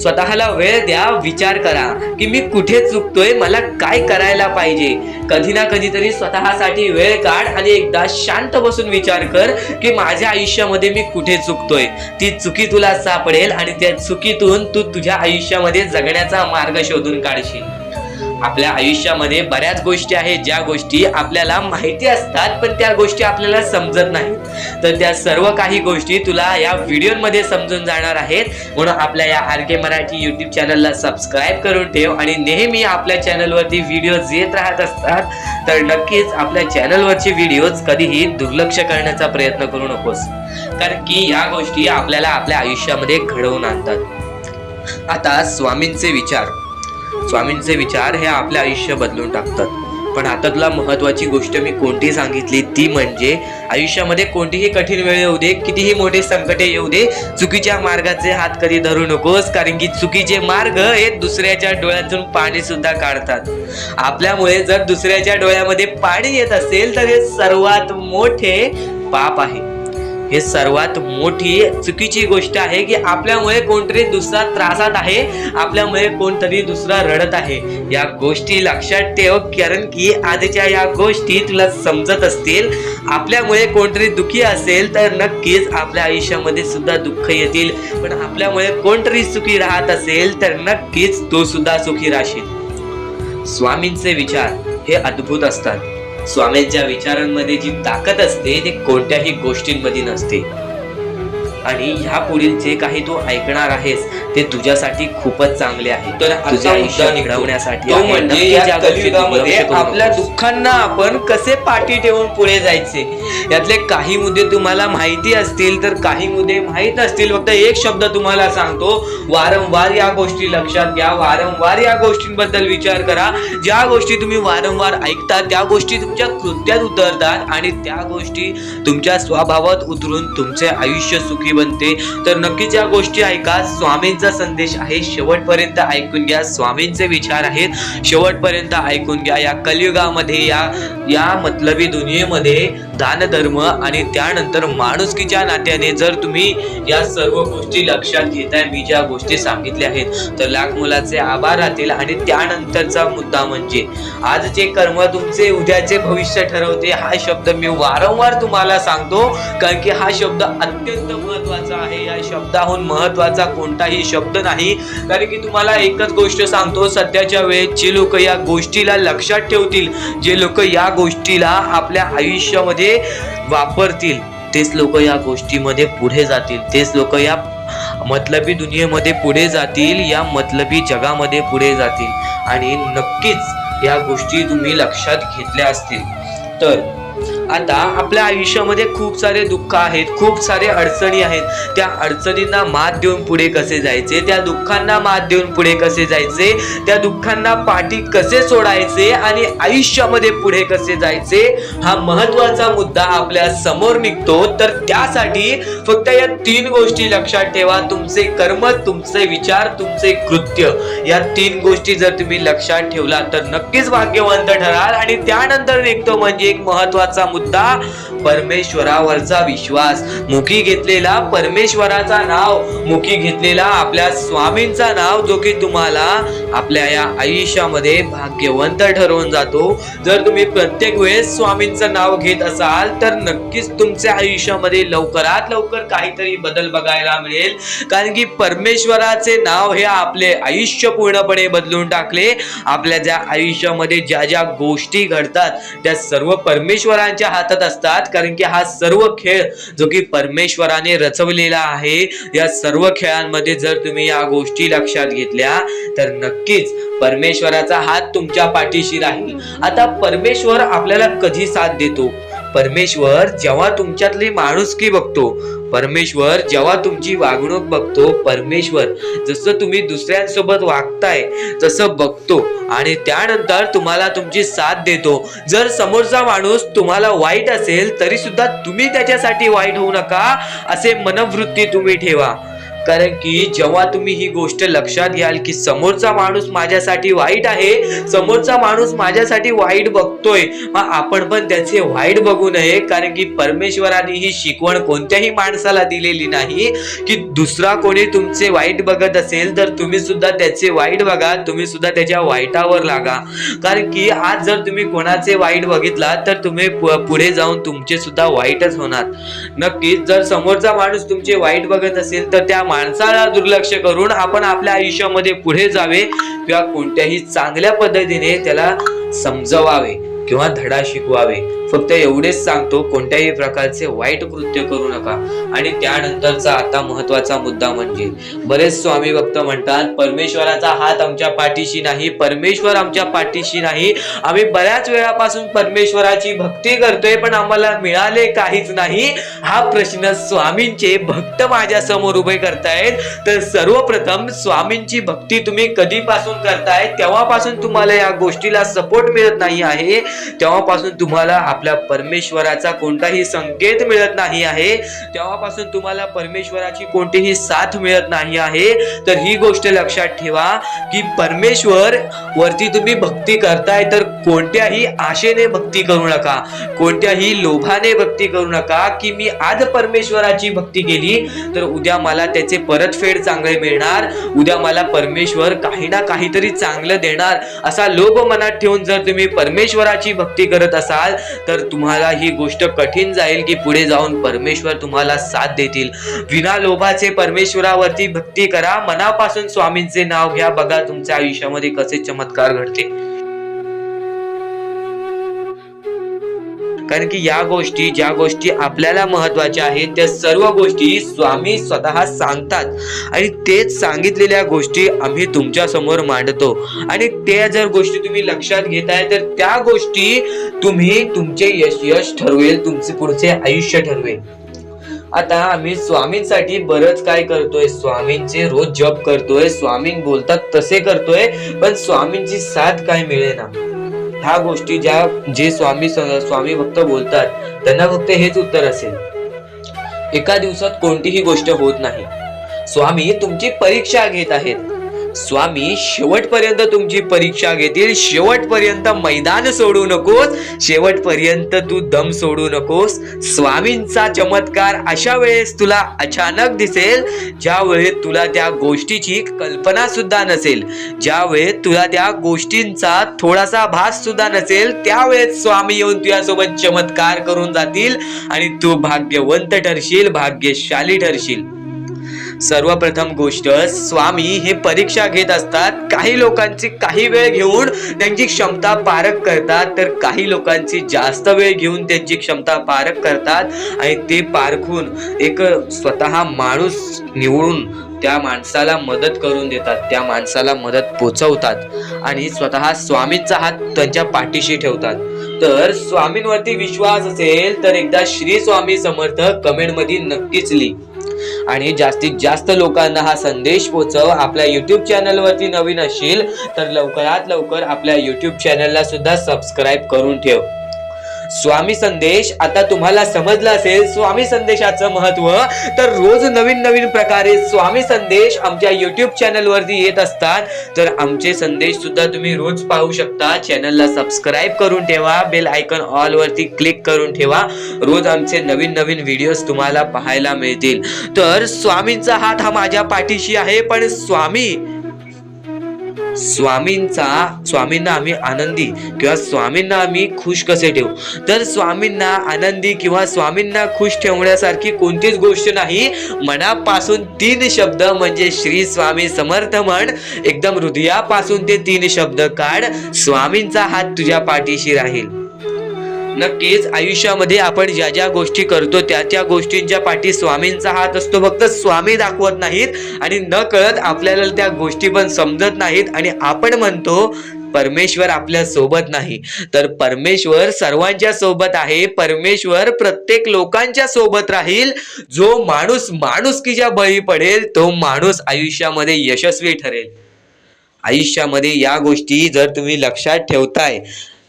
स्वतःला वेळ द्या, विचार करा की मी कुठे चुकतोय, मला काय करायला पाहिजे. कधी ना कधीतरी स्वतःसाठी वेळ काढ आणि एकदा शांत बसून विचार कर की माझ्या आयुष्यामध्ये मी कुठे चुकतोय. ती चुकी तुला सापडेल आणि त्या चुकीतून तू तुझ्या आयुष्यामध्ये जगण्याचा मार्ग शोधून काढशील. आपल्या आयुष्यामध्ये बऱ्याच गोष्टी आहेत ज्या गोष्टी आपल्याला माहिती असतात पण त्या गोष्टी आपल्याला समजत नाहीत. तर त्या सर्व काही गोष्टी तुला या व्हिडिओमध्ये समजून जाणार आहेत. म्हणून आपल्या या RK मराठी YouTube चॅनलला सबस्क्राईब करून ठेव आणि नेहमी आपल्या चॅनलवरती व्हिडिओज येत राहत असतात. तर नक्कीच आपल्या चॅनलवरचे व्हिडिओज कधीही दुर्लक्ष करण्याचा प्रयत्न करू नकोस, कारण की या गोष्टी आपल्याला आपल्या आयुष्यामध्ये घडवून आणतात. आता स्वामींचे विचार हे आपले आयुष्य बदलून टाकतात. पण आता तुला महत्वाची गोष्ट मी कोणती सांगितली ती म्हणजे आयुष्यामध्ये कोणतीही कठीण वेळ येऊ दे, कितीही मोठे संकटे येऊ दे, चुकीच्या मार्गाचे हात कधी धरू नकोस, कारण की चुकीचे मार्ग हे दुसऱ्याच्या डोळ्यातून पाणी सुद्धा काढतात. आपल्यामुळे जर दुसऱ्याच्या डोळ्यामध्ये पाणी येत असेल तर हे सर्वात मोठे पाप आहे. हे सर्वात मोठी चुकीची गोष्ट आहे की आपल्यामुळे कोणतरी दुसरा त्रासात आहे, आपल्यामुळे कोणतरी दुसरा रडत आहे. या गोष्टी लक्षात ठेव, कारण की आजच्या या गोष्टी तुला समजत असतील. आपल्यामुळे कोणतरी दुःखी असेल तर नक्कीच आपल्या आयुष्यामध्ये सुद्धा दुःख येतील, पण आपल्यामुळे कोणतरी सुखी राहत असेल तर नक्कीच तो सुद्धा सुखी राहशील. स्वामींचे विचार हे अद्भुत असतात. स्वामींच्या विचारांमध्ये जी ताकद असते ते कोणत्याही गोष्टींमध्ये नसते. आणि ह्या पुढील जे काही तू ऐकणार आहेस ते तुझ्यासाठी खूपच चांगले आहे. तर तुझ्या आयुष्य घडवण्यासाठी म्हणजे या कलियुगामध्ये आपल्या दुःखांना आपण कसे पाठी ठेवून पुढे जायचे यातले काही मुद्दे तुम्हाला माहिती असतील तर काही मुद्दे माहित असतील. फक्त एक शब्द तुम्हाला सांगतो, वारंवार या गोष्टी लक्षात घ्या, वारंवार या गोष्टींबद्दल विचार करा. ज्या गोष्टी तुम्ही वारंवार ऐकता त्या गोष्टी तुमच्या कृत्यात उतरतात आणि त्या गोष्टी तुमच्या स्वभावात उतरून तुमचे आयुष्य सुखी बनते. तर नक्कीच या गोष्टी ऐका. स्वामींचा संदेश आहे, शेवटपर्यंत ऐकून घ्या. स्वामींचे विचार आहेत, शेवटपर्यंत ऐकून घ्या. या कलियुगामध्ये या मतलबी दुनियेमध्ये दान धर्म आणि त्यानंतर माणुसकीच्या नात्याने जर तुम्ही या सर्व गोष्टी लक्षात घेताय, मी ज्या गोष्टी सांगितल्या आहेत, तर लाख मुलाचे आभार राहतील. आणि त्यानंतरचा मुद्दा म्हणजे आजचे कर्म तुमचे उद्याचे भविष्य ठरवते. हा शब्द मी वारंवार तुम्हाला सांगतो, कारण की हा शब्द अत्यंत महत्वाचा आहे. या शब्दाहून महत्वाचा कोणताही शब्द नाही. कारण की तुम्हाला एकच गोष्ट सांगतो, सध्याच्या वेळेत जे लोक या गोष्टीला लक्षात ठेवतील, जे लोक या गोष्टीला आपल्या आयुष्यामध्ये वापरतील, तेच लोक या गोष्टीमध्ये पुढे जातील, तेच लोक या मतलबी दुनियेमध्ये पुढे जातील, या मतलबी जगामध्ये पुढे जातील. आणि नक्कीच या गोष्टी तुम्ही लक्षात घेतल्या असतील. तर आता आपल्या आयुष्यामध्ये खूप सारे दुःख आहेत, खूप सारे अडचणी आहेत. त्या अडचणींना मात देऊन पुढे कसे जायचे, त्या दुःखांना मात देऊन पुढे कसे जायचे, त्या दुःखांना पाठी कसे सोडायचे आणि आयुष्यामध्ये पुढे कसे जायचे, हा महत्वाचा मुद्दा आपल्या समोर निघतो. तर त्यासाठी फक्त या 3 गोष्टी लक्षात ठेवा. तुमचे कर्म, तुमचे विचार, तुमचे कृत्य, या 3 गोष्टी जर तुम्ही लक्षात ठेवला तर नक्कीच भाग्यवंत ठराल. आणि त्यानंतर निघतो म्हणजे एक महत्वाचा मुद्दा, परमेश्वरावरचा विश्वास. मुखी घेतलेला परमेश्वराचा नाव, मुखी घेतलेला आपल्या स्वामींचा नाव, जो की तुम्हाला आपल्या या आयुष्यामध्ये भाग्यवंत ठरवून जातो. जर तुम्ही प्रत्येक वेळेस स्वामींचं नाव घेत असाल तर नक्कीच तुमच्या आयुष्यामध्ये लवकरात लवकर काहीतरी बदल बघायला मिळेल. कारण की परमेश्वराचे नाव हे आपले आयुष्य पूर्णपणे बदलून टाकले. आपल्या ज्या आयुष्यामध्ये ज्या ज्या गोष्टी घडतात त्या सर्व परमेश्वरांच्या हातात असतात. कारण की हा सर्व खेळ जो की परमेश्वराने रचवलेला आहे, या सर्व खेळांमध्ये जर तुम्ही या गोष्टी लक्षात घेतल्या तर नक्कीच परमेश्वराचा हात तुमच्या पाठीशी राहील. आता परमेश्वर आपल्याला कधी साथ देतो, परमेश्वर जेव्हा तुमच्यातली माणुसकी बघतो, परमेश्वर जेव्हा तुमची वागणूक बघतो, परमेश्वर जसं तुम्ही दुसऱ्यांसोबत वागताय तसं बघतो आणि त्यानंतर तुम्हाला तुमची साथ देतो. जर समोरचा माणूस तुम्हाला वाईट असेल तरी सुद्धा तुम्ही त्याच्यासाठी वाईट होऊ नका असे मनोवृत्ती तुम्ही ठेवा. कारण की जेव्हा तुम्ही ही गोष्ट लक्षात घ्याल की समोरचा माणूस माझ्यासाठी वाईट आहे, समोरचा माणूस माझ्यासाठी वाईट बघतोय, मग आपण पण त्याचे वाईट बघू नये. कारण की परमेश्वराने ही शिकवण कोणत्याही माणसाला दिलेली नाही की दुसरा कोणी तुमचे वाईट बघत असेल तर तुम्ही सुद्धा त्याचे वाईट बघा, तुम्ही सुद्धा त्याच्या वाईटावर लागा. कारण की आज जर तुम्ही कोणाचे वाईट बघितला तर तुम्ही पुढे जाऊन तुमचे सुद्धा वाईटच होणार. नक्कीच जर समोरचा माणूस तुमचे वाईट बघत असेल तर त्या माणसाला दुर्लक्ष करून आपण आपल्या आयुष्यामध्ये पुढे जावे किंवा कोणत्याही चांगल्या पद्धतीने त्याला समजवावे किंवा धडा शिकवावे. फक्त एवढेच सांगतो, कोणत्याही प्रकारचे वाईट कृत्य करू नका. आणि त्यानंतरचा आता महत्वाचा मुद्दा म्हणजे बरेच स्वामी भक्त म्हणतात परमेश्वराचा हात आमच्या पाठीशी नाही, परमेश्वर आमच्या पाठीशी नाही. आम्ही बऱ्याच वेळापासून परमेश्वराची भक्ती करतोय पण आम्हाला मिळाले काहीच नाही. हा प्रश्न स्वामींचे भक्त माझ्या समोर उभे करतायत. तर सर्वप्रथम स्वामींची भक्ती तुम्ही कधीपासून करताय तेव्हापासून तुम्हाला या गोष्टीला सपोर्ट मिळत नाही आहे, तेव्हापासून तुम्हाला आपल्या परमेश्वराचा कोणताही संकेत मिळत नाही आहे, तेव्हापासून तुम्हाला परमेश्वराची कोणतीही साथ मिळत नाही आहे. तर ही गोष्ट लक्षात ठेवा की परमेश्वर वरती तुम्ही भक्ती करताय तर कोणत्याही आशेने भक्ती करू नका, कोणत्याही लोभाने भक्ती करू नका की मी आज परमेश्वराची भक्ती केली तर उद्या मला त्याचे परतफेड चांगले मिळणार, उद्या मला परमेश्वर काही ना काहीतरी चांगलं देणार असा लोभ मनात ठेवून जर तुम्ही परमेश्वराची भक्ती करत असाल तर तुम्हाला ही गोष्ट कठीण जाईल की पुढे जाऊन परमेश्वर तुम्हाला साथ देतील. विना लोभाचे परमेश्वरावरती भक्ती करा, मनापासून स्वामींचे नाव घ्या, बघा तुमच्या आयुष्यामध्ये कसे चमत्कार घडते. कारण की या गोष्टी ज्या गोष्टी आपल्याला महत्वाच्या आहेत त्या सर्व गोष्टी स्वामी स्वतः सांगतात आणि तेच सांगितलेल्या गोष्टी आम्ही तुमच्या समोर मांडतो. आणि त्या जर गोष्टी तुम्ही लक्षात घेताय तर त्या गोष्टी तुम्ही तुमचे यश ठरवेल, तुमचे पुढचे आयुष्य ठरवेल. आता आम्ही स्वामींसाठी बरंच काय करतोय, स्वामींचे रोज जप करतोय, स्वामी बोलतात तसे करतोय, पण स्वामींची साथ काय मिळेना. ह्या गोष्टी जे स्वामी भक्त बोलतात त्यांना फक्त हेच उत्तर असेल, एका दिवसात कोणतीही गोष्ट होत नाही. स्वामी तुमची परीक्षा घेत आहेत, स्वामी शेवटपर्यंत तुमची परीक्षा घेतील, शेवटपर्यंत मैदान सोडू नकोस, शेवटपर्यंत तू दम सोडू नकोस. स्वामींचा चमत्कार अशा वेळेस तुला अचानक दिसेल ज्या वेळेस तुला त्या गोष्टीची कल्पना सुद्धा नसेल, ज्या वेळेस तुला त्या गोष्टींचा थोडासा भास सुद्धा नसेल, त्यावेळेस स्वामी येऊन तुझ्यासोबत चमत्कार करून जातील आणि तू भाग्यवंत ठरशील, भाग्यशाली ठरशील. सर्वप्रथम गोष्ट, स्वामी हे परीक्षा घेत असतात. काही लोकांची काही वेळ घेऊन त्यांची क्षमता पारख करतात, तर काही लोकांची जास्त वेळ घेऊन त्यांची क्षमता पारख करतात आणि ते पारखून एक स्वतः माणूस निवडून त्या माणसाला मदत करून देतात, त्या माणसाला मदत पोचवतात आणि स्वतः स्वामींचा हात त्यांच्या पाठीशी ठेवतात. तर स्वामींवरती विश्वास असेल तर एकदा श्री स्वामी समर्थ कमेंट मध्ये नक्कीच लिही आणि जास्तीत जास्त लोकांना हा संदेश पोहोचव. आपल्या YouTube चॅनल वरती नवीन असशील तर लवकरात लवकर आपल्या YouTube चॅनलला सुद्धा सबस्क्राईब करून ठेव. स्वामी संदेश आता तुम्हाला समजला असेल स्वामी संदेशाचं महत्व. तर रोज नवीन नवीन प्रकारे स्वामी संदेश आमच्या YouTube चॅनल वरती येत असतात, तर आमचे संदेश सुद्धा तुम्ही रोज पाहू शकता. चॅनलला सबस्क्राईब करून ठेवा, बेल आयकॉन ऑल वरती क्लिक करून ठेवा, रोज आमचे नवीन नवीन व्हिडिओज तुम्हाला पाहायला मिळतील. तर स्वामींचा हात हा माझ्या पाठीशी आहे, पण स्वामींना आम्ही आनंदी किंवा स्वामींना आम्ही खुश कसे ठेवू. तर स्वामींना आनंदी किंवा स्वामींना खुश ठेवण्यासारखी कोणतीच गोष्ट नाही. मनापासून 3 शब्द म्हणजे श्री स्वामी समर्थ म्हण, एकदम हृदयापासून ते 3 शब्द काढ, स्वामींचा हात तुझ्या पाठीशी राहील. नक्कीच आयुष्यामध्ये आपण ज्या ज्या गोष्टी करतो त्या गोष्टींच्या पाठी स्वामींचा हात असतो. फक्त स्वामी दाखवत नाहीत आणि न कळत आपल्याला त्या गोष्टी पण समजत नाहीत आणि आपण म्हणतो परमेश्वर आपल्या सोबत नाही, तर परमेश्वर सर्वांच्या सोबत आहे. परमेश्वर प्रत्येक लोकांच्या सोबत राहील. जो माणूस माणुसकीच्या बळी पडेल तो माणूस आयुष्यामध्ये यशस्वी ठरेल. आयुष्यामध्ये या गोष्टी जर तुम्ही लक्षात ठेवताय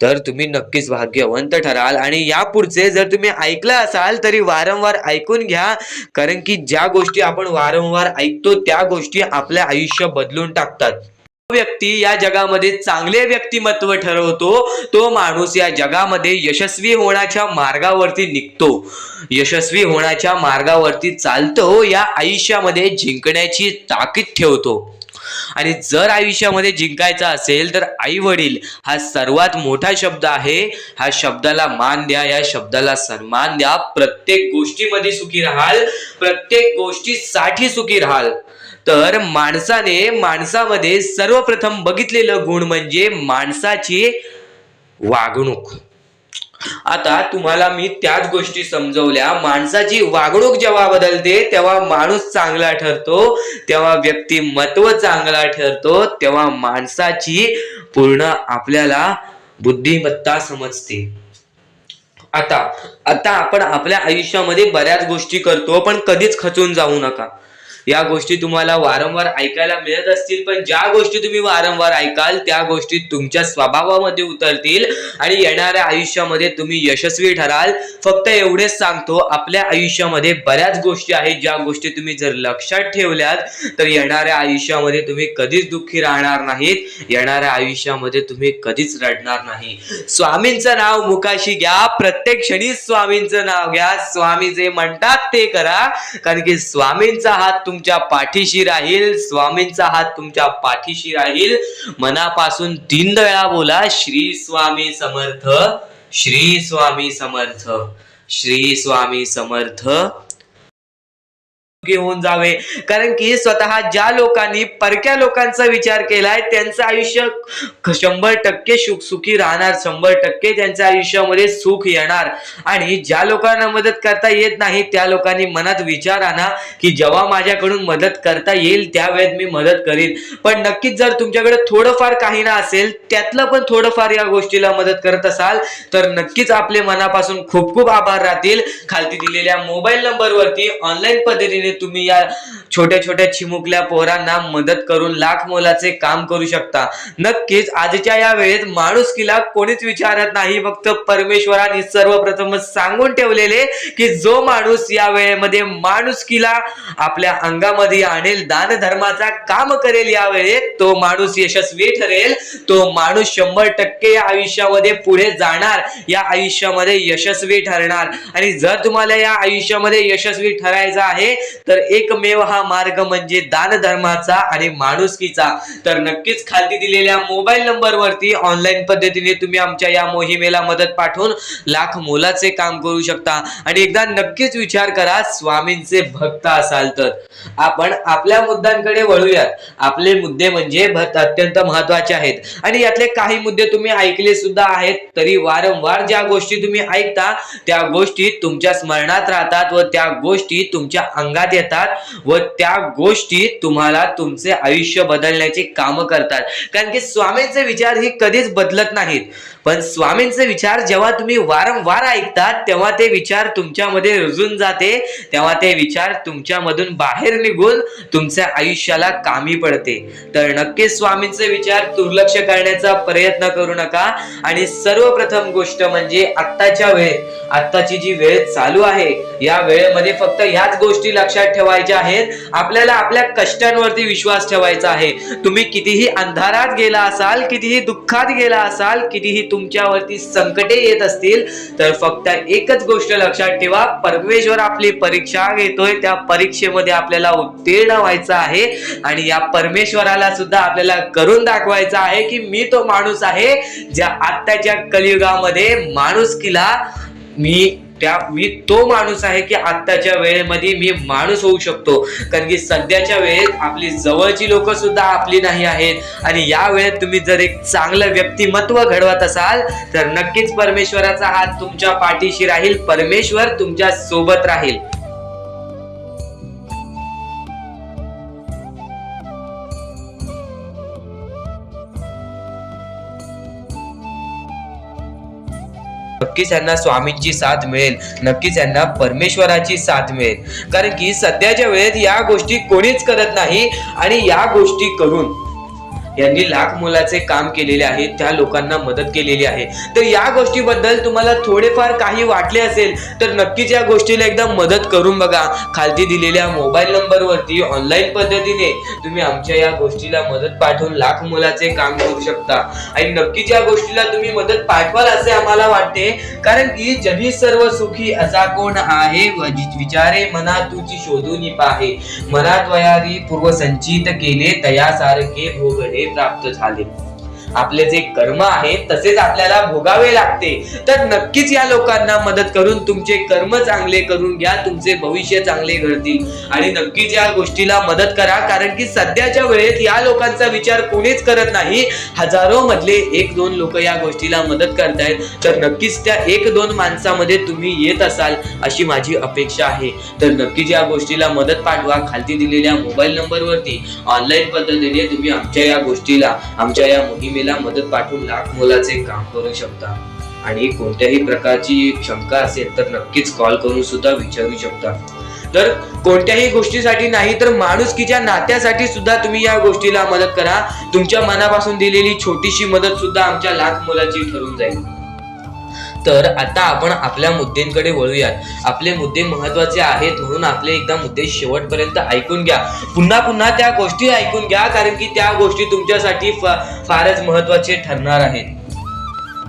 तर तुम्ही नक्कीच भाग्यवंत ठराल. आणि यापुढचे जर तुम्ही ऐकलं असाल तरी वारंवार ऐकून घ्या, कारण की ज्या गोष्टी आपण वारंवार ऐकतो त्या गोष्टी आपल्या आयुष्य बदलून टाकतात. व्यक्ती या जगामध्ये चांगले व्यक्तिमत्व ठरवतो, तो माणूस या जगामध्ये यशस्वी होण्याच्या मार्गावरती निघतो, यशस्वी होण्याच्या मार्गावरती चालतो, या आयुष्यामध्ये जिंकण्याची ताकीद ठेवतो. आणि जर आयुष्यामध्ये जिंकायचं असेल तर आई वडील हा सर्वात मोठा शब्द आहे. ह्या शब्दाला मान द्या, या शब्दाला सन्मान द्या. प्रत्येक गोष्टीमध्ये सुखी राहाल, प्रत्येक गोष्टीसाठी सुखी राहाल. तर माणसामध्ये सर्वप्रथम बघितलेलं गुण म्हणजे माणसाची वागणूक. आता तुम्हाला मी त्याच गोष्टी समजवल्या. माणसाची वागणूक जेव्हा बदलते तेव्हा माणूस चांगला ठरतो, तेव्हा व्यक्तिमत्व चांगला ठरतो, तेव्हा माणसाची पूर्ण आपल्याला बुद्धिमत्ता समजते. आता आपण आपल्या आयुष्यामध्ये बऱ्याच गोष्टी करतो, पण कधीच खचून जाऊ नका. या गोष्टी तुम्हाला वारंवार ऐकायला मिळत असतील, पण ज्या गोष्टी तुम्ही वारंवार ऐकाल त्या गोष्टी तुमच्या स्वभावामध्ये उतरतील आणि येणाऱ्या आयुष्यामध्ये तुम्ही यशस्वी ठराल. फक्त एवढेच सांगतो, आपल्या आयुष्यामध्ये बऱ्याच गोष्टी आहेत, ज्या गोष्टी तुम्ही जर लक्षात ठेवल्यात तर येणाऱ्या आयुष्यामध्ये तुम्ही कधीच दुःखी राहणार नाहीत, येणाऱ्या आयुष्यामध्ये तुम्ही कधीच रडणार नाही. स्वामींचं नाव मुखाशी घ्या, प्रत्येक क्षणी स्वामींचं नाव घ्या. स्वामी जे म्हणतात ते करा, कारण की स्वामींचा हात तुमच्या पाठीशी राहील, स्वामींचा हात तुमच्या पाठीशी राहील. मनापासून 3 वेळा बोला, श्री स्वामी समर्थ, श्री स्वामी समर्थ, श्री स्वामी समर्थ. होऊन जावे, कारण की स्वतः ज्या लोकांनी परक्या लोकांचा विचार केलाय त्यांचं आयुष्य 100% सुखी राहणार, 100% त्यांच्या आयुष्यामध्ये सुख येणार. आणि ज्या लोकांना मदत करता येत नाही त्या लोकांनी मनात विचार आणा की जेव्हा माझ्याकडून मदत करता येईल त्यावेळेस मी मदत करीन. पण नक्कीच जर तुमच्याकडे थोडंफार काही ना असेल, त्यातलं पण थोडंफार या गोष्टीला मदत करत असाल तर नक्कीच आपले मनापासून खूप खूप आभार राहतील. खालती दिलेल्या मोबाईल नंबरवरती ऑनलाईन पद्धतीने तुम्ही या छोट्या छोट्या चिमुकल्या पोरांना मदत करून लाख मोलाचे काम करू शकता. नक्कीच आजच्या या वेळेत माणुसकीला कोणीच विचारत नाही, फक्त परमेश्वराने सर्वप्रथमच सांगून ठेवलेले की जो माणूस या वेळेमध्ये माणुसकीला आपल्या अंगामध्ये आणेल, दान धर्माचा काम करेल, या वेळेत तो माणूस यशस्वी ठरेल. तो माणूस 100% या आयुष्यामध्ये पुढे जाणार, या आयुष्यामध्ये यशस्वी ठरणार. आणि जर तुम्हाला या आयुष्यामध्ये यशस्वी ठरायचं आहे तर एकमेव हा मार्ग म्हणजे दान धर्माचा आणि माणुसकीचा. तर नक्कीच खाली दिलेल्या मोबाईल नंबरवरती ऑनलाईन पद्धतीने तुम्ही आमच्या या मोहिमेला मदत पाठवून लाख मोलाचे काम करू शकता. आणि एकदा नक्कीच विचार करा, स्वामींचे भक्त असाल तर. आपण आपल्या मुद्द्यांकडे वळूयात. आपले मुद्दे म्हणजे अत्यंत महत्वाचे आहेत आणि यातले काही मुद्दे तुम्ही ऐकले सुद्धा आहेत, तरी वारंवार ज्या गोष्टी तुम्ही ऐकता त्या गोष्टी तुमच्या स्मरणात राहतात व त्या गोष्टी तुमच्या अंगात येतात व त्या गोष्टी तुम्हाला तुमचे आयुष्य बदलण्याचे काम करतात. कारण की स्वामींचे विचार हे कधीच बदलत नाहीत, पण स्वामींचे विचार जेव्हा तुम्ही वारंवार ऐकतात तेव्हा ते विचार तुमच्यामध्ये रुजून जाते, तेव्हा ते विचार तुमच्यामधून बाहेर निघून तुमच्या आयुष्याला कामी पडते. तर नक्कीच स्वामींचे विचार दुर्लक्ष करण्याचा प्रयत्न करू नका. आणि सर्वप्रथम गोष्ट म्हणजे आत्ताची जी वेळ चालू आहे या वेळेमध्ये फक्त ह्याच गोष्टी लक्षात ठेवायच्या आहेत. आपल्याला आपल्या कष्टांवरती विश्वास ठेवायचा आहे. तुम्ही कितीही अंधारात गेला असाल, कितीही दुःखात गेला असाल, कितीही तुमच्यावरती संकटे येत असतील तर फक्त एकच गोष्ट लक्षात ठेवा, परमेश्वर आपली परीक्षा घेतोय, त्या परीक्षेमध्ये आपल्याला उत्तीर्ण व्हायचं आहे. आणि या परमेश्वराला सुद्धा आपल्याला करून दाखवायचं आहे की मी तो माणूस आहे ज्या आत्ताच्या कलियुगामध्ये माणुसकीला मी तो माणूस आहे की आत्ताच्या वेळेमध्ये मी माणूस होऊ शकतो. कारण की सध्याच्या वेळेत आपली जवळची लोक सुद्धा आपली नाही आहेत आणि या वेळेत तुम्ही जर एक चांगलं व्यक्तिमत्व घडवत असाल तर नक्कीच परमेश्वराचा हात तुमच्या पाठीशी राहील, परमेश्वर तुमच्या सोबत राहील. नक्कीच यांना स्वामींची साथ मिळेल, नक्कीच यांना परमेश्वराची साथ मिळेल. कारण की सध्याच्या वेळेत या गोष्टी कोणीच करत नाही आणि या गोष्टी करून यांनी लाख मोलाचे काम केलेले आहे, त्या लोकांना मदत केलेली आहे. तर या गोष्टीबद्दल तुम्हाला थोडेफार काही वाटले असेल तर नक्कीच या गोष्टीला एकदा मदत करून बघा. खालती दिलेल्या मोबाईल नंबरवरती ऑनलाईन पद्धतीने तुम्ही आमच्या या गोष्टीला मदत पाठवून लाख मोलाचे काम करू शकता. आणि नक्कीच या गोष्टीला तुम्ही मदत पाठवाल असे आम्हाला वाटते. कारण की जगी सर्व सुखी असा कोण आहे, विचारे मना तुझी शोधून पाहे, मनात वयारी पूर्व संचित केले तयासारखे भोगणे प्राप्त झाले. आपले जे कर्म आहे तसेच आपल्याला भोगावे लागते. तर नक्कीच या लोकांना मदत करून तुमचे कर्म चांगले करून घ्या, तुमचे भविष्य चांगले घडतील. आणि नक्कीच या गोष्टीला मदत करा. कारण की सध्याच्या वेळेत या लोकांचा विचार कोणीच करत नाही. हजारो मधले 1-2 लोक या गोष्टीला मदत करतायत. तर नक्कीच त्या 1-2 माणसामध्ये तुम्ही येत असाल अशी माझी अपेक्षा आहे. तर नक्कीच या गोष्टीला मदत पाठवा. खालती दिलेल्या मोबाईल नंबरवरती ऑनलाईन पद्धतीने तुम्ही आमच्या या गोष्टीला, आमच्या या मोहिमेला मदत पाठवून लाख मोलाचे काम करू शकता. आणि कोणत्याही प्रकारची शंका असेल तर नक्कीच कॉल करून सुद्धा विचारू शकता. तर कोणत्याही गोष्टीसाठी नाही तर माणुसकीच्या नात्यासाठी सुद्धा तुम्ही या गोष्टीला मदत करा. तुमच्या मनापासून दिलेली छोटीशी मदत सुद्धा आमच्या लाख मोलाची ठरून जाईल. तर आता आपण आपल्या मुद्द्यांकडे वळूयात. आपले मुद्दे महत्वाचे आहेत म्हणून आपले एकदा मुद्दे शेवटपर्यंत ऐकून घ्या. पुन्हा पुन्हा त्या गोष्टी ऐकून घ्या, कारण की त्या गोष्टी तुमच्यासाठी फारच महत्वाचे ठरणार आहेत.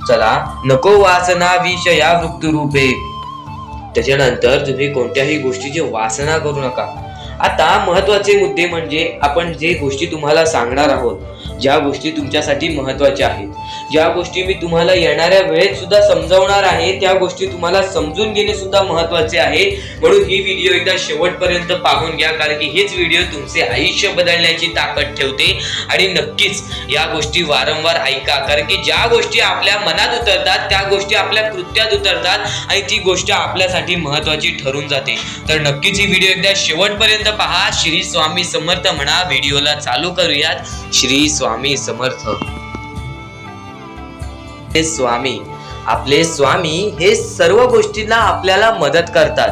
चला, नको वासना विषया वृत्तरूपे. त्याच्यानंतर तुम्ही कोणत्याही गोष्टीची वासना करू नका. आता महत्वाचे मुद्दे म्हणजे आपण जे गोष्टी तुम्हाला सांगणार आहोत, ज्या गोष्टी तुमच्यासाठी महत्वाच्या आहेत, ज्या गोष्टी मी तुम्हाला येणाऱ्या वेळेत सुद्धा समजावणार आहे, त्या गोष्टी तुम्हाला समजून घेणे सुद्धा महत्वाचे आहे. म्हणून ही व्हिडिओ एकदा शेवटपर्यंत पाहून घ्या, कारण की हेच व्हिडिओ तुमचे आयुष्य बदलण्याची ताकद ठेवते. आणि नक्कीच या गोष्टी वारंवार ऐका, कारण की ज्या गोष्टी आपल्या मनात उतरतात त्या गोष्टी आपल्या कृत्यात उतरतात आणि ती गोष्ट आपल्यासाठी महत्वाची ठरून जाते. तर नक्कीच ही व्हिडिओ एकदा शेवटपर्यंत पहा. श्री स्वामी समर्थ म्हणा. व्हिडिओला चालू करूयात. श्री स्वामी समर्थ. हे स्वामी, आपले स्वामी हे सर्व गोष्टींना आपल्याला मदत करतात.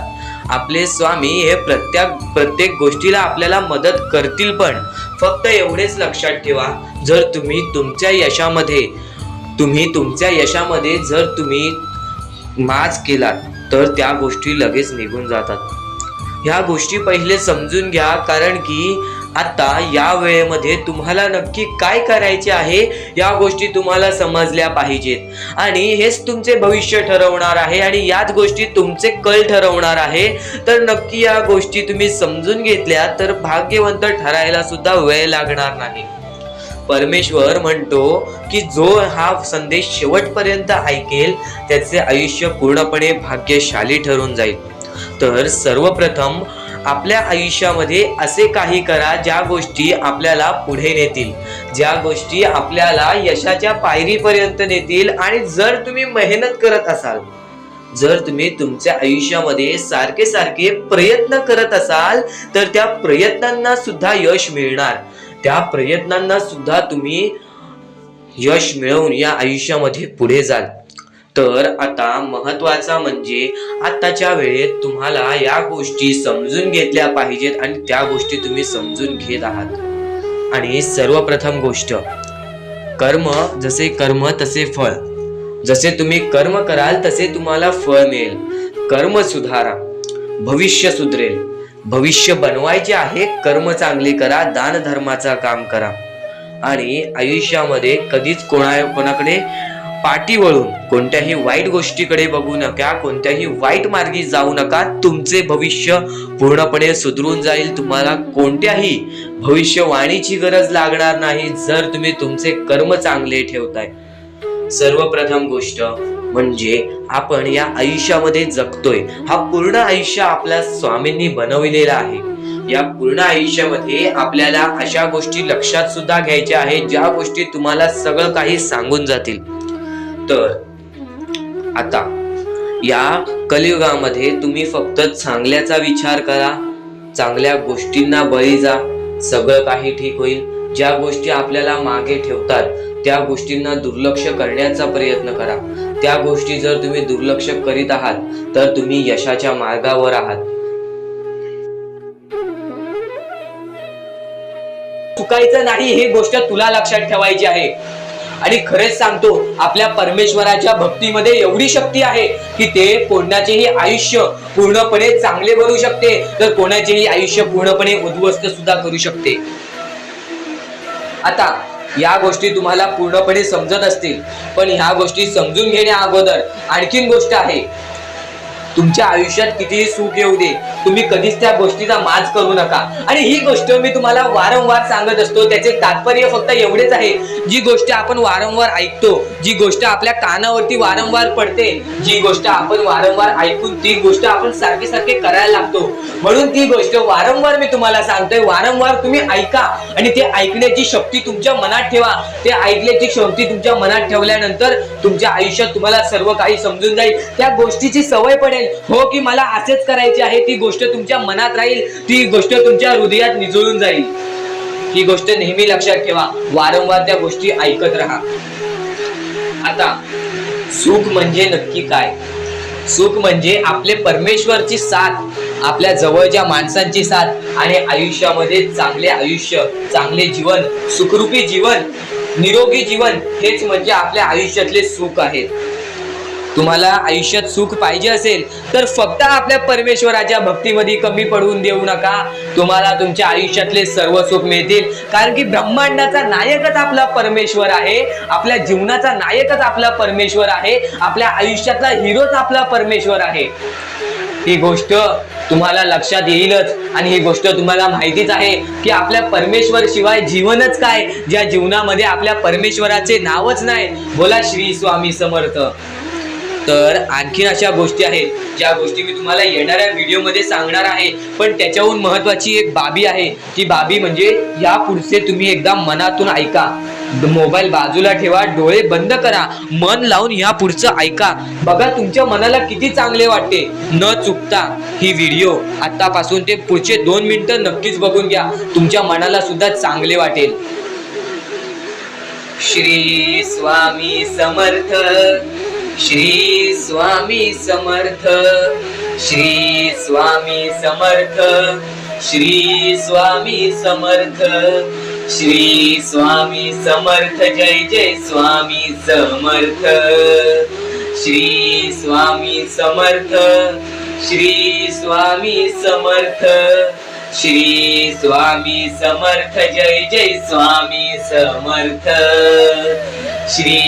आपले स्वामी हे प्रत्येक गोष्टीला आपल्याला मदत करतील. पण फक्त एवढेच लक्षात ठेवा, जर तुम्ही तुमच्या यशामध्ये जर तुम्ही माज केलात तर त्या गोष्टी लगेच निघून जातात. ह्या गोष्टी पहिले समजून घ्या, कारण की आता या वेळेमध्ये तुम्हाला नक्की काय करायचे आहे या गोष्टी तुम्हाला समजल्या पाहिजेत. आणि हेच तुमचे भविष्य ठरवणार आहे आणि याच गोष्टी तुमचे कल ठरवणार आहे. तर नक्की या गोष्टी तुम्ही समजून घेतल्या तर भाग्यवंत ठरायला सुद्धा वेळ लागणार नाही. परमेश्वर म्हणतो की जो हा संदेश शेवटपर्यंत ऐकेल त्याचे आयुष्य पूर्णपणे भाग्यशाली ठरून जाईल. तर सर्वप्रथम आपल्या आयुष्यामध्ये असे काही करा ज्या गोष्टी आपल्याला पुढे नेतील, ज्या गोष्टी आपल्याला यशाच्या पायरीपर्यंत नेतील. आणि जर तुम्ही मेहनत करत असाल, जर तुम्ही तुमच्या आयुष्यामध्ये सारखे प्रयत्न करत असाल तर त्या प्रयत्नांना सुद्धा यश मिळणार. त्या प्रयत्नांना सुद्धा तुम्ही यश मिळवून या आयुष्यामध्ये पुढे जाल. तर आता महत्वाचा म्हणजे आताच्या वेळेत तुम्हाला या गोष्टी समजून घेतल्या पाहिजेत आणि त्या गोष्टी तुम्ही समजून घेत आहात. आणि सर्वप्रथम गोष्ट, कर्म जसे कर्म तसे फळ. जसे तुम्ही कर्म कराल तसे तुम्हाला फळ मिळेल. कर्म सुधारा, भविष्य सुधरेल. भविष्य बनवायचे आहे, कर्म चांगले करा, दान धर्माचा काम करा. आणि आयुष्यामध्ये कधीच कोणाकडे पाठी वळून कोणत्याही वाईट गोष्टीकडे बघू नका, कोणत्याही वाईट मार्गी जाऊ नका. तुमचे भविष्य पूर्णपणे सुधरून जाईल. तुम्हाला कोणत्याही भविष्यवाणीची गरज लागणार नाही जर तुम्ही तुमचे कर्म चांगले ठेवताय. सर्वप्रथम गोष्ट म्हणजे आपण या आयुष्यामध्ये जगतोय, हा पूर्ण आयुष्य आपल्या स्वामींनी बनविलेला आहे. या पूर्ण आयुष्यामध्ये आपल्याला अशा गोष्टी लक्षात सुद्धा घ्यायच्या आहेत ज्या गोष्टी तुम्हाला सगळं काही सांगून जातील. तर आता या कलियुगामध्ये तुम्ही फक्त चांगल्याचा विचार करा, चांगल्या गोष्टींना बळी जा, सगळं काही ठीक होईल. ज्या गोष्टी आपल्याला मागे ठेवतात त्या गोष्टींना दुर्लक्ष करण्याचा प्रयत्न करा. त्या गोष्टी जर तुम्ही दुर्लक्ष करीत आहात तर तुम्ही यशाच्या मार्गावर आहात. चुकायचं नाही ही गोष्ट तुला लक्षात ठेवायची आहे. आणि खरेच सांगतो, आपल्या परमेश्वराच्या भक्तीमध्ये एवढी शक्ती आहे की ते कोणाचेही आयुष्य पूर्णपणे चांगले बनवू शकते, तर कोणाचेही आयुष्य पूर्णपणे उद्ध्वस्त सुद्धा करू शकते. आता या गोष्टी तुम्हाला पूर्णपणे समजत असतील, पण ह्या गोष्टी समजून घेण्या अगोदर आणखीन गोष्ट आहे. तुमच्या आयुष्यात कितीही सुख येऊ दे, तुम्ही कधीच त्या गोष्टीचा माज करू नका. आणि ही गोष्ट मी तुम्हाला वारंवार सांगत असतो. त्याचे तात्पर्य फक्त एवढेच आहे, जी गोष्ट आपण वारंवार ऐकतो, जी गोष्ट आपल्या कानावरती वारंवार पडते, जी गोष्ट आपण वारंवार ऐकून ती गोष्ट आपण सारखे सारखे करायला लागतो, म्हणून ती गोष्ट वारंवार मी तुम्हाला सांगतोय. वारंवार तुम्ही ऐका आणि ते ऐकण्याची शक्ती तुमच्या मनात ठेवा. ते ऐकण्याची शक्ती तुमच्या मनात ठेवल्यानंतर तुमच्या आयुष्यात तुम्हाला सर्व काही समजून जाईल. त्या गोष्टीची सवय पडेल. हो की मला असेच करायचे आहे, ती गोष्ट तुमच्या मनात राहील, ती गोष्ट तुमच्या हृदयात निजळून जाईल. ही गोष्ट नेहमी लक्षात ठेवा. वारंवार त्या गोष्टी ऐकत राहा. आता सुख म्हणजे नक्की काय? सुख म्हणजे आपले परमेश्वरची साथ, आपल्या जवळच्या माणसांची साथ आणि आयुष्यामध्ये चांगले आयुष्य, चांगले जीवन, सुखरूपी जीवन, निरोगी जीवन, हेच म्हणजे आपल्या आयुष्यातले सुख आहे. तुम्हाला आयुष्यात सुख पाहिजे असेल तर फक्त आपल्या परमेश्वराच्या भक्तीमध्ये कमी पडून देऊ नका. तुम्हाला तुमच्या आयुष्यातले सर्व सुख मिळतील, कारण की ब्रह्मांडाचा नायकच आपला परमेश्वर आहे. आपल्या जीवनाचा नायकच आपला परमेश्वर आहे. आपल्या आयुष्यातला हिरोच आपला परमेश्वर आहे. ही गोष्ट तुम्हाला लक्षात येईलच. आणि ही गोष्ट तुम्हाला माहितीच आहे की आपल्या परमेश्वर शिवाय जीवनच काय, ज्या जीवनामध्ये आपल्या परमेश्वराचे नावच नाही. बोला श्री स्वामी समर्थ. तर आणखीन अशा गोष्टी आहेत ज्या गोष्टी मी तुम्हाला येणाऱ्या व्हिडिओमध्ये सांगणार आहे. पण त्याच्याहून महत्वाची एक बाबी आहे. ती बाबी म्हणजे या पुढचे तुम्ही एकदा मनातून ऐका. मोबाईल बाजूला ठेवा, डोळे बंद करा, मन लावून या पुढचं ऐका. बघा तुमच्या मनाला किती चांगले वाटते. न चुकता ही व्हिडिओ आतापासून ते पुढचे 2 मिनिटं नक्कीच बघून घ्या. तुमच्या मनाला सुद्धा चांगले वाटेल. श्री स्वामी समर्थ. श्री स्वामी समर्थ. श्री स्वामी समर्थ. श्री स्वामी समर्थ. श्री स्वामी समर्थ. जय जय स्वामी समर्थ. श्री स्वामी समर्थ. श्री स्वामी समर्थ. श्री स्वामी समर्थ. जय जय स्वामी समर्थ. श्री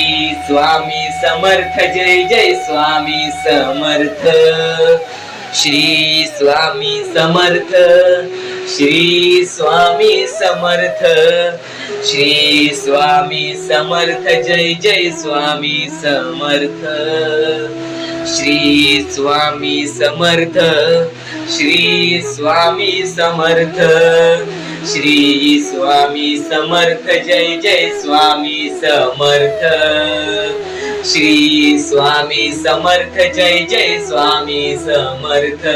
स्वामी समर्थ. जय जय स्वामी समर्थ. श्री स्वामी समर्थ. श्री स्वामी समर्थ. श्री स्वामी समर्थ. जय जय स्वामी समर्थ. श्री स्वामी समर्थ. श्री स्वामी समर्थ. श्री स्वामी समर्थ. जय जय स्वामी समर्थ. श्री स्वामी समर्थ. जय जय स्वामी समर्थ.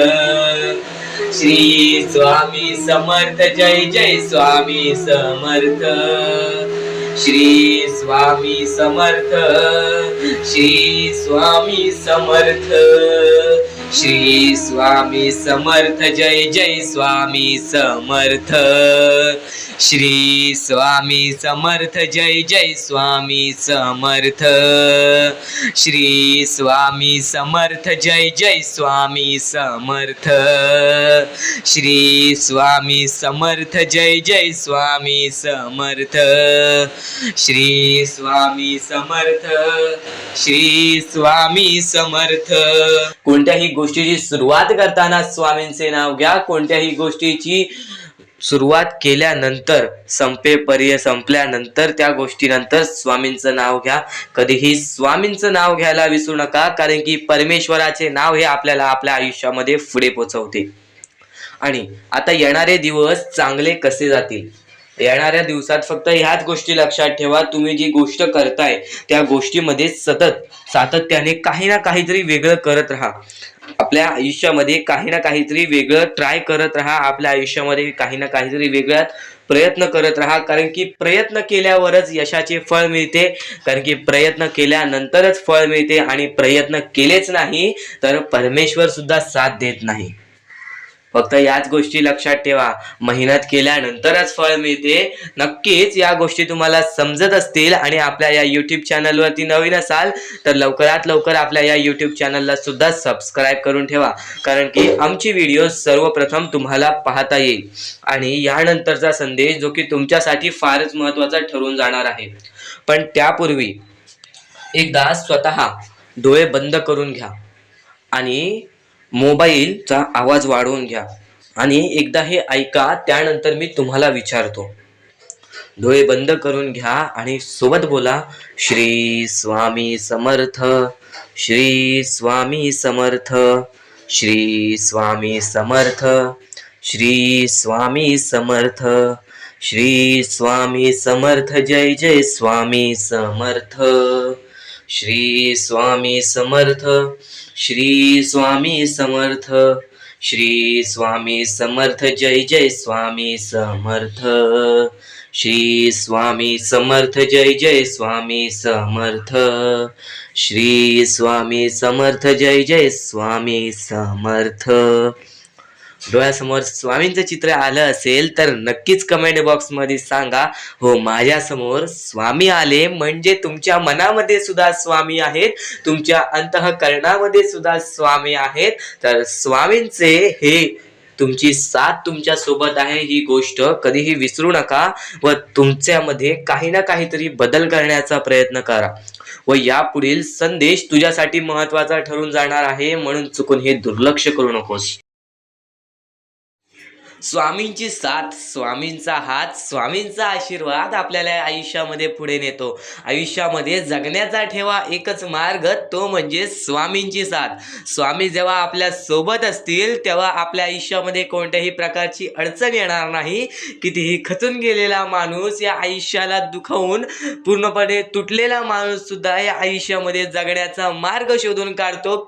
श्री स्वामी समर्थ. जय जय स्वामी समर्थ. श्री स्वामी समर्थ. श्री स्वामी समर्थ. श्री स्वामी समर्थ. जय जय स्वामी समर्थ. श्री स्वामी समर्थ. जय जय स्वामी समर्थ. श्री स्वामी समर्थ. जय जय स्वामी समर्थ. श्री स्वामी समर्थ. जय जय स्वामी समर्थ. श्री स्वामी समर्थ. श्री स्वामी समर्थ. कोणत्याही गोष्टीची सुरुवात करताना स्वामींचे नाव घ्या. कोणत्याही गोष्टीची सुरुवात केल्यानंतर संपल्यानंतर त्या गोष्टीनंतर स्वामींचं नाव घ्या. कधीही स्वामींचं नाव घ्यायला विसरू नका, कारण की परमेश्वराचे नाव हे आपल्याला आपल्या आयुष्यामध्ये पुढे पोहोचवते. आणि आता येणारे दिवस चांगले कसे जातील, येणाऱ्या दिवसात फक्त ह्याच गोष्टी लक्षात ठेवा. तुम्ही जी गोष्ट करताय त्या गोष्टीमध्ये सातत्याने काही ना काहीतरी वेगळं करत राहा. आपल्या आयुष्यामध्ये काही ना काहीतरी वेगळं ट्राय करत राहा. आपल्या आयुष्यामध्ये काही ना काहीतरी वेगळ्यात प्रयत्न करत राहा, कारण की प्रयत्न केल्यावरच यशाचे फळ मिळते. कारण की प्रयत्न केल्यानंतरच फळ मिळते आणि प्रयत्न केलेच नाही तर परमेश्वर सुद्धा साथ देत नाही. फक्त याच गोष्टी लक्षात ठेवा, मेहनत केल्यानंतरच फळ मिळते. नक्कीच या गोष्टी तुम्हाला समजत असतील आणि आपल्या या युट्यूब चॅनलवरती नवीन असाल तर लवकरात लवकर आपल्या या युट्यूब चॅनलला सुद्धा सबस्क्राईब करून ठेवा, कारण की आमची व्हिडिओ सर्वप्रथम तुम्हाला पाहता येईल. आणि यानंतरचा संदेश जो की तुमच्यासाठी फारच महत्त्वाचा ठरून जाणार आहे. पण त्यापूर्वी एकदा स्वतः डोळे बंद करून घ्या आणि मोबाईलचा आवाज वाढवून घ्या आणि एकदा हे ऐका, त्यानंतर मी तुम्हाला विचारतो. डोळे बंद करून घ्या आणि सोबत बोला, श्री स्वामी समर्थ, श्री स्वामी समर्थ, श्री स्वामी समर्थ, श्री स्वामी समर्थ, श्री स्वामी समर्थ, जय जय स्वामी समर्थ, श्री स्वामी समर्थ, श्री स्वामी समर्थ, श्री स्वामी समर्थ, जय जय स्वामी समर्थ, श्री स्वामी समर्थ, जय जय स्वामी समर्थ, श्री स्वामी समर्थ, जय जय स्वामी समर्थ. डोळ्यासमोर स्वामींचं चित्र आलं असेल तर नक्कीच कमेंट बॉक्समध्ये सांगा, हो माझ्यासमोर स्वामी आले. म्हणजे तुमच्या मनामध्ये सुद्धा स्वामी आहेत, तुमच्या अंतःकरणामध्ये सुद्धा स्वामी आहेत. तर स्वामींचे हे तुमची साथ तुमच्या सोबत आहे ही गोष्ट कधीही विसरू नका व तुमच्यामध्ये काही ना काहीतरी बदल करण्याचा प्रयत्न करा. व यापुढील संदेश तुझ्यासाठी महत्त्वाचा ठरून जाणार आहे, म्हणून चुकून हे दुर्लक्ष करू नकोस. स्वामींची साथ, स्वामींचा हात, स्वामींचा आशीर्वाद आपल्याला आयुष्यामध्ये पुढे नेतो. आयुष्यामध्ये जगण्याचा ठेवा एकच मार्ग, तो म्हणजे स्वामींची साथ. स्वामी जेव्हा आपल्या सोबत असतील तेव्हा आपल्या आयुष्यामध्ये कोणत्याही प्रकारची अडचण येणार नाही. कितीही खचून गेलेला माणूस, या आयुष्याला दुखावून पूर्णपणे तुटलेला माणूस सुद्धा या आयुष्यामध्ये जगण्याचा मार्ग शोधून काढतो.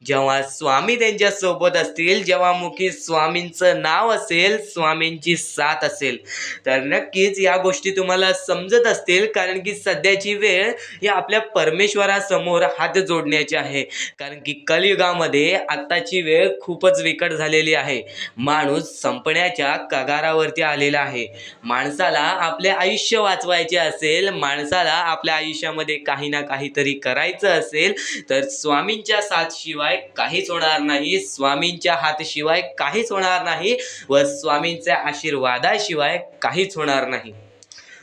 जेव्हा स्वामी त्यांच्या सोबत असतील, जेव्हा मुखी स्वामींचं नाव असेल, स्वामींची साथ असेल. तर नक्कीच या गोष्टी तुम्हाला समजत असतील, कारण की सध्याची वेळ या आपल्या परमेश्वरासमोर हात जोडण्याची आहे. कारण की कलियुगामध्ये आत्ताची वेळ खूपच विकट झालेली आहे. माणूस संपण्याच्या कगारावरती आलेला आहे. माणसाला आपले आयुष्य वाचवायचे असेल, माणसाला आपल्या आयुष्यामध्ये काही ना काहीतरी करायचं असेल तर स्वामींच्या साथशिवाय काहीच होणार नाही, स्वामींच्या हातशिवाय काहीच होणार नाही व स्वामींच्या आशीर्वादाशिवाय काहीच होणार नाही.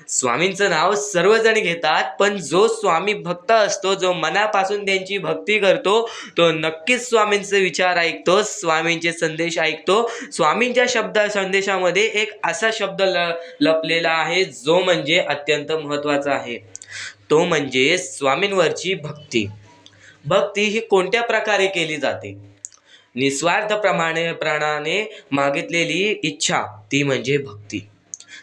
स्वामींचं नाव सर्वजण घेतात, पण जो स्वामी भक्त असतो, जो मनापासून त्यांची भक्ती करतो, तो नक्कीच स्वामींचे विचार ऐकतो, स्वामींचे संदेश ऐकतो. स्वामींच्या संदेशामध्ये एक असा शब्द लपलेला आहे जो म्हणजे अत्यंत महत्त्वाचा आहे, तो म्हणजे स्वामींवरची भक्ती. भक्ती ही कोणत्या प्रकारे केली जाते? निस्वार्थपणाने मागितलेली इच्छा, ती म्हणजे भक्ती.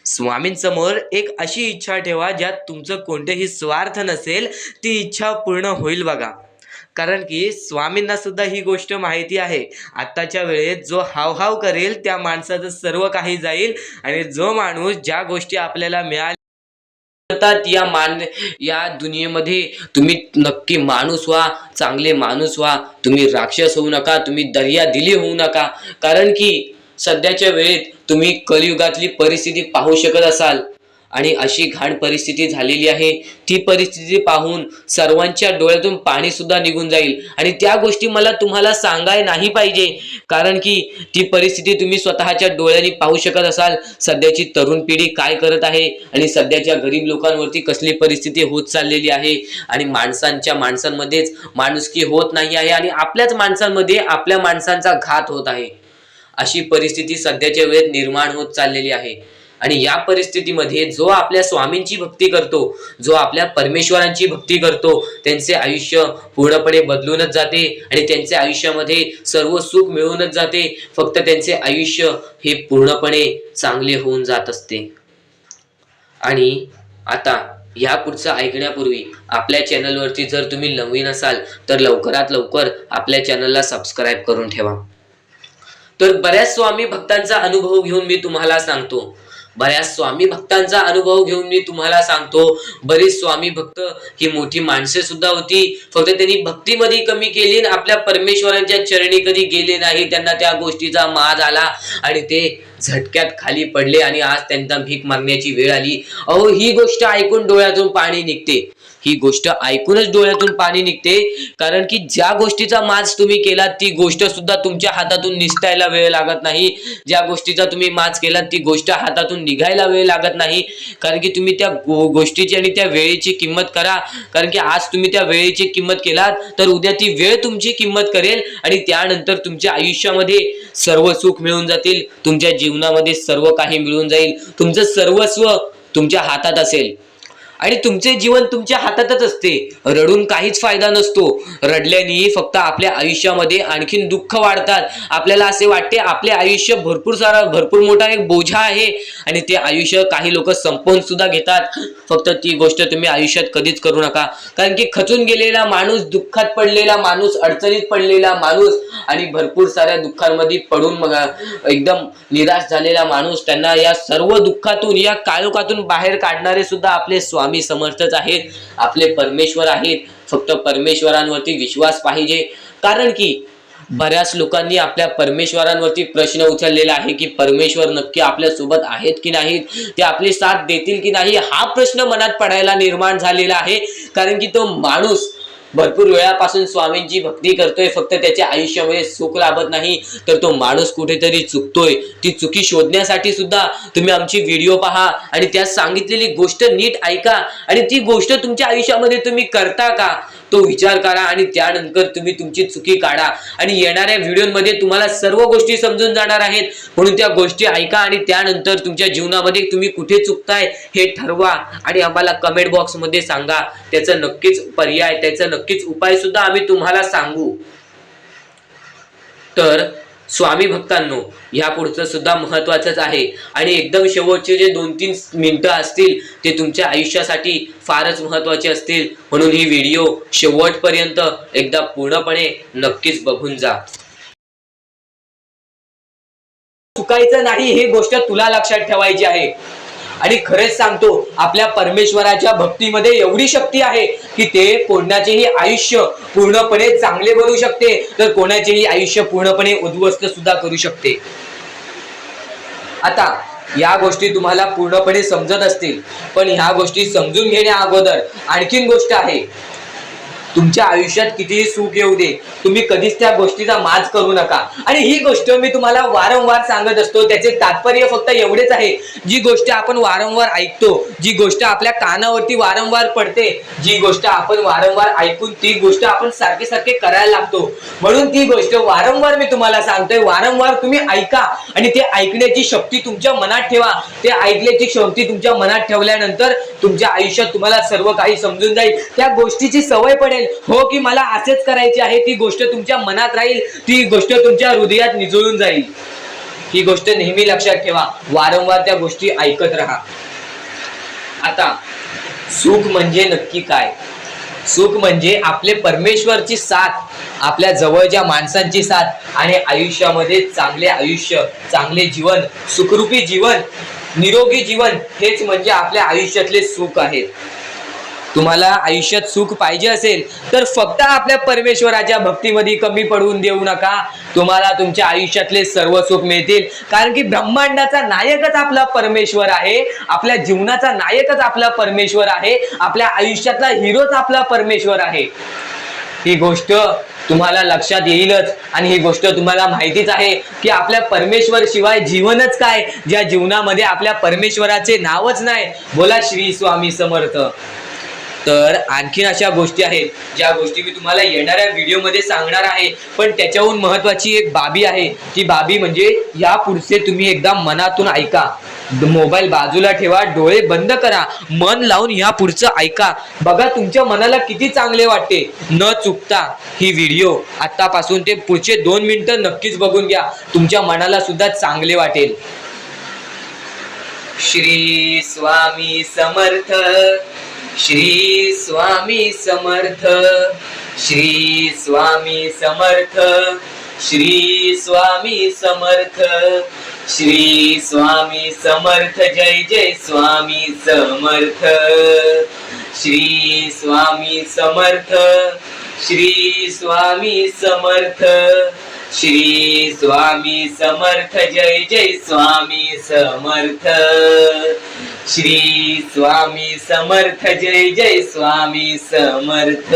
स्वामींसमोर एक अशी इच्छा ठेवा ज्यात तुमचं कोणतेही स्वार्थ नसेल, ती इच्छा पूर्ण होईल बघा. कारण की स्वामींना सुद्धा ही गोष्ट माहिती आहे, आत्ताच्या वेळेत जो हावहाव करेल त्या माणसाचं सर्व काही जाईल. आणि जो माणूस ज्या गोष्टी आपल्याला मिळाल्या या दुनियेमध्ये, तुम्ही नक्की माणूस व्हा, चांगले माणूस व्हा. तुम्ही राक्षस होऊ नका, तुम्ही दर्यादिली होऊ नका. कारण की सध्याच्या वेळेत तुम्ही कलियुगातली परिस्थिती पाहू शकत असाल आणि अशी घाण परिस्थिती झालेली आहे. ती परिस्थिती पाहून सर्वांच्या डोळ्यातून पाणी सुद्धा निघून जाईल. आणि त्या गोष्टी मला तुम्हाला सांगाय नाही पाहिजे, कारण की ती परिस्थिती तुम्ही स्वतःच्या डोळ्यांनी पाहू शकत असाल. सध्याची तरुण पिढी काय करत आहे आणि सध्याच्या गरीब लोकांवरती कसली परिस्थिती होत चाललेली आहे. आणि माणसांमध्येच माणुसकी होत नाही आहे आणि आपल्याच माणसांमध्ये आपल्या माणसांचा घात होत आहे. अशी परिस्थिती सध्याच्या वेळेत निर्माण होत चाललेली आहे. आणि या परिस्थितीमध्ये जो आपल्या स्वामींची भक्ती करतो, जो आपल्या परमेश्वरांची भक्ती करतो, त्यांचे आयुष्य पूर्णपणे बदलूनच जाते आणि त्यांच्या आयुष्यामध्ये सर्व सुख मिळूनच जाते. फक्त त्यांचे आयुष्य हे पूर्णपणे चांगले होऊन जात असते. आणि आता या पुढचं ऐकण्यापूर्वी आपल्या चॅनलवरती जर तुम्ही नवीन असाल तर लवकरात लवकर आपल्या चॅनलला सबस्क्राईब करून ठेवा. तर बऱ्याच स्वामी भक्तांचा अनुभव घेऊन मी तुम्हाला सांगतो. बऱ्याच स्वामी भक्तांचा अनुभव घेऊन मी तुम्हाला सांगतो. बरीच स्वामी भक्त ही मोठी माणसे सुद्धा होती, फक्त त्यांनी भक्तीमध्ये कमी केली आणि आपल्या परमेश्वरांच्या चरणी कधी गेले नाही. त्यांना त्या गोष्टीचा माज आला आणि ते झटक्यात खाली पडले आणि आज त्यांना भीक मागण्याची वेळ आली. अहो, ही गोष्ट ऐकून डोळ्यातून पाणी निघते. ही गोष्ट ऐकूनच डोळ्यातून पाणी निघते, कारण की ज्या गोष्टीचा माज तुम्ही केला ती गोष्ट सुद्धा तुमच्या हातातून निसटायला वेळ लागत नाही. ज्या गोष्टीचा तुम्ही माज केला ती गोष्ट हातातून निघायला वेळ लागत नाही, कारण की तुम्ही त्या गोष्टीची आणि त्या वेळेची किंमत करा. कारण की आज तुम्ही त्या वेळेची किंमत केलात तर उद्या ती वेळ तुमची किंमत करेल आणि त्यानंतर तुमच्या आयुष्यामध्ये सर्व सुख मिळून जातील. तुमच्या जीवनामध्ये सर्व काही मिळून जाईल. तुमचं सर्वस्व तुमच्या हातात असेल आणि तुमचे जीवन तुमच्या हातातच असते. रडून काहीच फायदा नसतो. रडल्याने फक्त आपल्या आयुष्यामध्ये आणखीन दुःख वाढतात. आपल्याला असे वाटते आपले आयुष्य भरपूर मोठा एक बोझा आहे आणि ते आयुष्य काही लोक संपवून सुद्धा घेतात. फक्त ती गोष्ट तुम्ही आयुष्यात कधीच करू नका, कारण की खचून गेलेला माणूस, दुःखात पडलेला माणूस, अडचणीत पडलेला माणूस आणि भरपूर साऱ्या दुःखांमध्ये पडून मग एकदम निराश झालेला माणूस, त्यांना या सर्व दुःखातून, या काळोखातून बाहेर काढणारे सुद्धा आपले स्वामी समर्थच आहेत, आपले परमेश्वर आहेत. फक्त परमेश्वरांवरती विश्वास पाहिजे. कारण की बऱ्याच लोकांनी आपल्या परमेश्वरांवरती प्रश्न उचललेला आहे की परमेश्वर नक्की आपल्या सोबत आहेत की नाहीत, ते आपली साथ देतील की नाही, हा प्रश्न मनात पडायला निर्माण झालेला आहे. कारण की तो माणूस भरपूर वेळापासून स्वामींची भक्ती करतोय, फक्त त्याच्या आयुष्यामध्ये सुख लाभत नाही, तर तो माणूस कुठेतरी चुकतोय. ती चुकी शोधण्यासाठी सुद्धा तुम्ही आमची व्हिडिओ पहा आणि त्यात सांगितलेली गोष्ट नीट ऐका आणि ती गोष्ट तुमच्या आयुष्यामध्ये तुम्ही करता का तो विचार करा आणि त्यानंतर तुम्ही तुमची चुकी काढा. आणि येणाऱ्या व्हिडिओमध्ये तुम्हाला सर्व गोष्टी समजून जाणार आहेत, म्हणून त्या गोष्टी ऐका आणि त्यानंतर तुमच्या जीवनामध्ये तुम्ही कुठे चुकताय हे ठरवा आणि आम्हाला कमेंट बॉक्स मध्ये सांगा. त्याचं नक्कीच पर्याय, त्याचं नक्कीच उपाय सुद्धा आम्ही तुम्हाला सांगू. तर स्वामी भक्तांनो, या पुढचं सुद्धा महत्वाचंच आहे आणि एकदम शेवटचे जे 2-3 मिनिटं असतील ते तुमच्या आयुष्यासाठी फारच महत्वाचे असतील, म्हणून ही व्हिडिओ शेवटपर्यंत एकदा पूर्णपणे नक्कीच बघून जा. चुकायचं नाही ही गोष्ट तुला लक्षात ठेवायची आहे. आणि खरेच सांगतो, आपल्या परमेश्वराच्या भक्तीमध्ये एवढी शक्ती आहे की ते कोणाचेही आयुष्य पूर्णपणे चांगले बनवू शकते, तर कोणाचेही आयुष्य पूर्णपणे उद्ध्वस्त सुद्धा करू शकते. आता या गोष्टी तुम्हाला पूर्णपणे समजत असतील, पण ह्या गोष्टी समजून घेण्या अगोदर आणखीन गोष्ट आहे. तुमच्या आयुष्यात कितीही सुख येऊ दे, तुम्ही कधीच त्या गोष्टीचा माज करू नका. आणि ही गोष्ट मी तुम्हाला वारंवार सांगत असतो, त्याचे तात्पर्य फक्त एवढेच आहे. जी गोष्ट आपण वारंवार ऐकतो, जी गोष्ट आपल्या कानावरती वारंवार पडते, जी गोष्ट आपण वारंवार ऐकून ती गोष्ट आपण सारखे सारखे करायला लागतो, म्हणून ती गोष्ट वारंवार मी तुम्हाला सांगतोय. वारंवार तुम्ही ऐका आणि ते ऐकण्याची शक्ती तुमच्या मनात ठेवा. ते ऐकण्याची शक्ती तुमच्या मनात ठेवल्यानंतर तुमच्या आयुष्यात तुम्हाला सर्व काही समजून जाईल. त्या गोष्टीची सवय पडेल, हो की मला असेच करायचे आहे. ती गोष्ट तुमच्या मनात राहील, ती गोष्ट तुमच्या हृदयात निजळून जाईल. ही गोष्ट नेहमी लक्षात ठेवा. वारंवार त्या गोष्टी ऐकत राहा. आता सुख म्हणजे नक्की काय? सुख म्हणजे आपले परमेश्वरची साथ, आपल्या जवळच्या माणसांची साथ आणि आयुष्यामध्ये चांगले आयुष्य, चांगले जीवन, सुखरूपी जीवन, निरोगी जीवन, हेच म्हणजे आपल्या आयुष्यातले सुख आहे. तुम्हाला आयुष्यात सुख पाहिजे असेल तर फक्त आपल्या परमेश्वराच्या भक्तीमध्ये कमी पडून देऊ नका. तुम्हाला तुमच्या आयुष्यातले सर्व सुख मिळतील, कारण की ब्रह्मांडाचा नायकच आपला परमेश्वर आहे. आपल्या जीवनाचा नायकच आपला परमेश्वर आहे. आपल्या आयुष्यातला हिरोच आपला परमेश्वर आहे. ही गोष्ट तुम्हाला लक्षात येईलच आणि ही गोष्ट तुम्हाला माहितीच आहे की आपल्या परमेश्वर शिवाय जीवनच काय, ज्या जीवनामध्ये आपल्या परमेश्वराचे नावच नाही. बोला श्री स्वामी समर्थ. तर आणखीन अशा गोष्टी आहेत ज्या गोष्टी मी तुम्हाला येणाऱ्या व्हिडिओमध्ये सांगणार आहे, पण त्याच्याहून महत्वाची एक बाबी आहे. ती बाबी म्हणजे या पुढचे तुम्ही एकदा मनातून ऐका. मोबाईल बाजूला ठेवा, डोळे बंद करा, मन लावून या पुढचं ऐका. बघा तुमच्या मनाला किती चांगले वाटते. न चुकता ही व्हिडिओ आतापासून ते पुढचे 2 मिनिटं नक्कीच बघून घ्या. तुमच्या मनाला सुद्धा चांगले वाटेल. श्री स्वामी समर्थ, श्री स्वामी समर्थ, श्री स्वामी समर्थ, श्री स्वामी समर्थ, श्री स्वामी समर्थ, जय जय स्वामी समर्थ, श्री स्वामी समर्थ, श्री स्वामी समर्थ, श्री स्वामी समर्थ, जय जय स्वामी समर्थ, श्री स्वामी समर्थ, जय जय स्वामी समर्थ,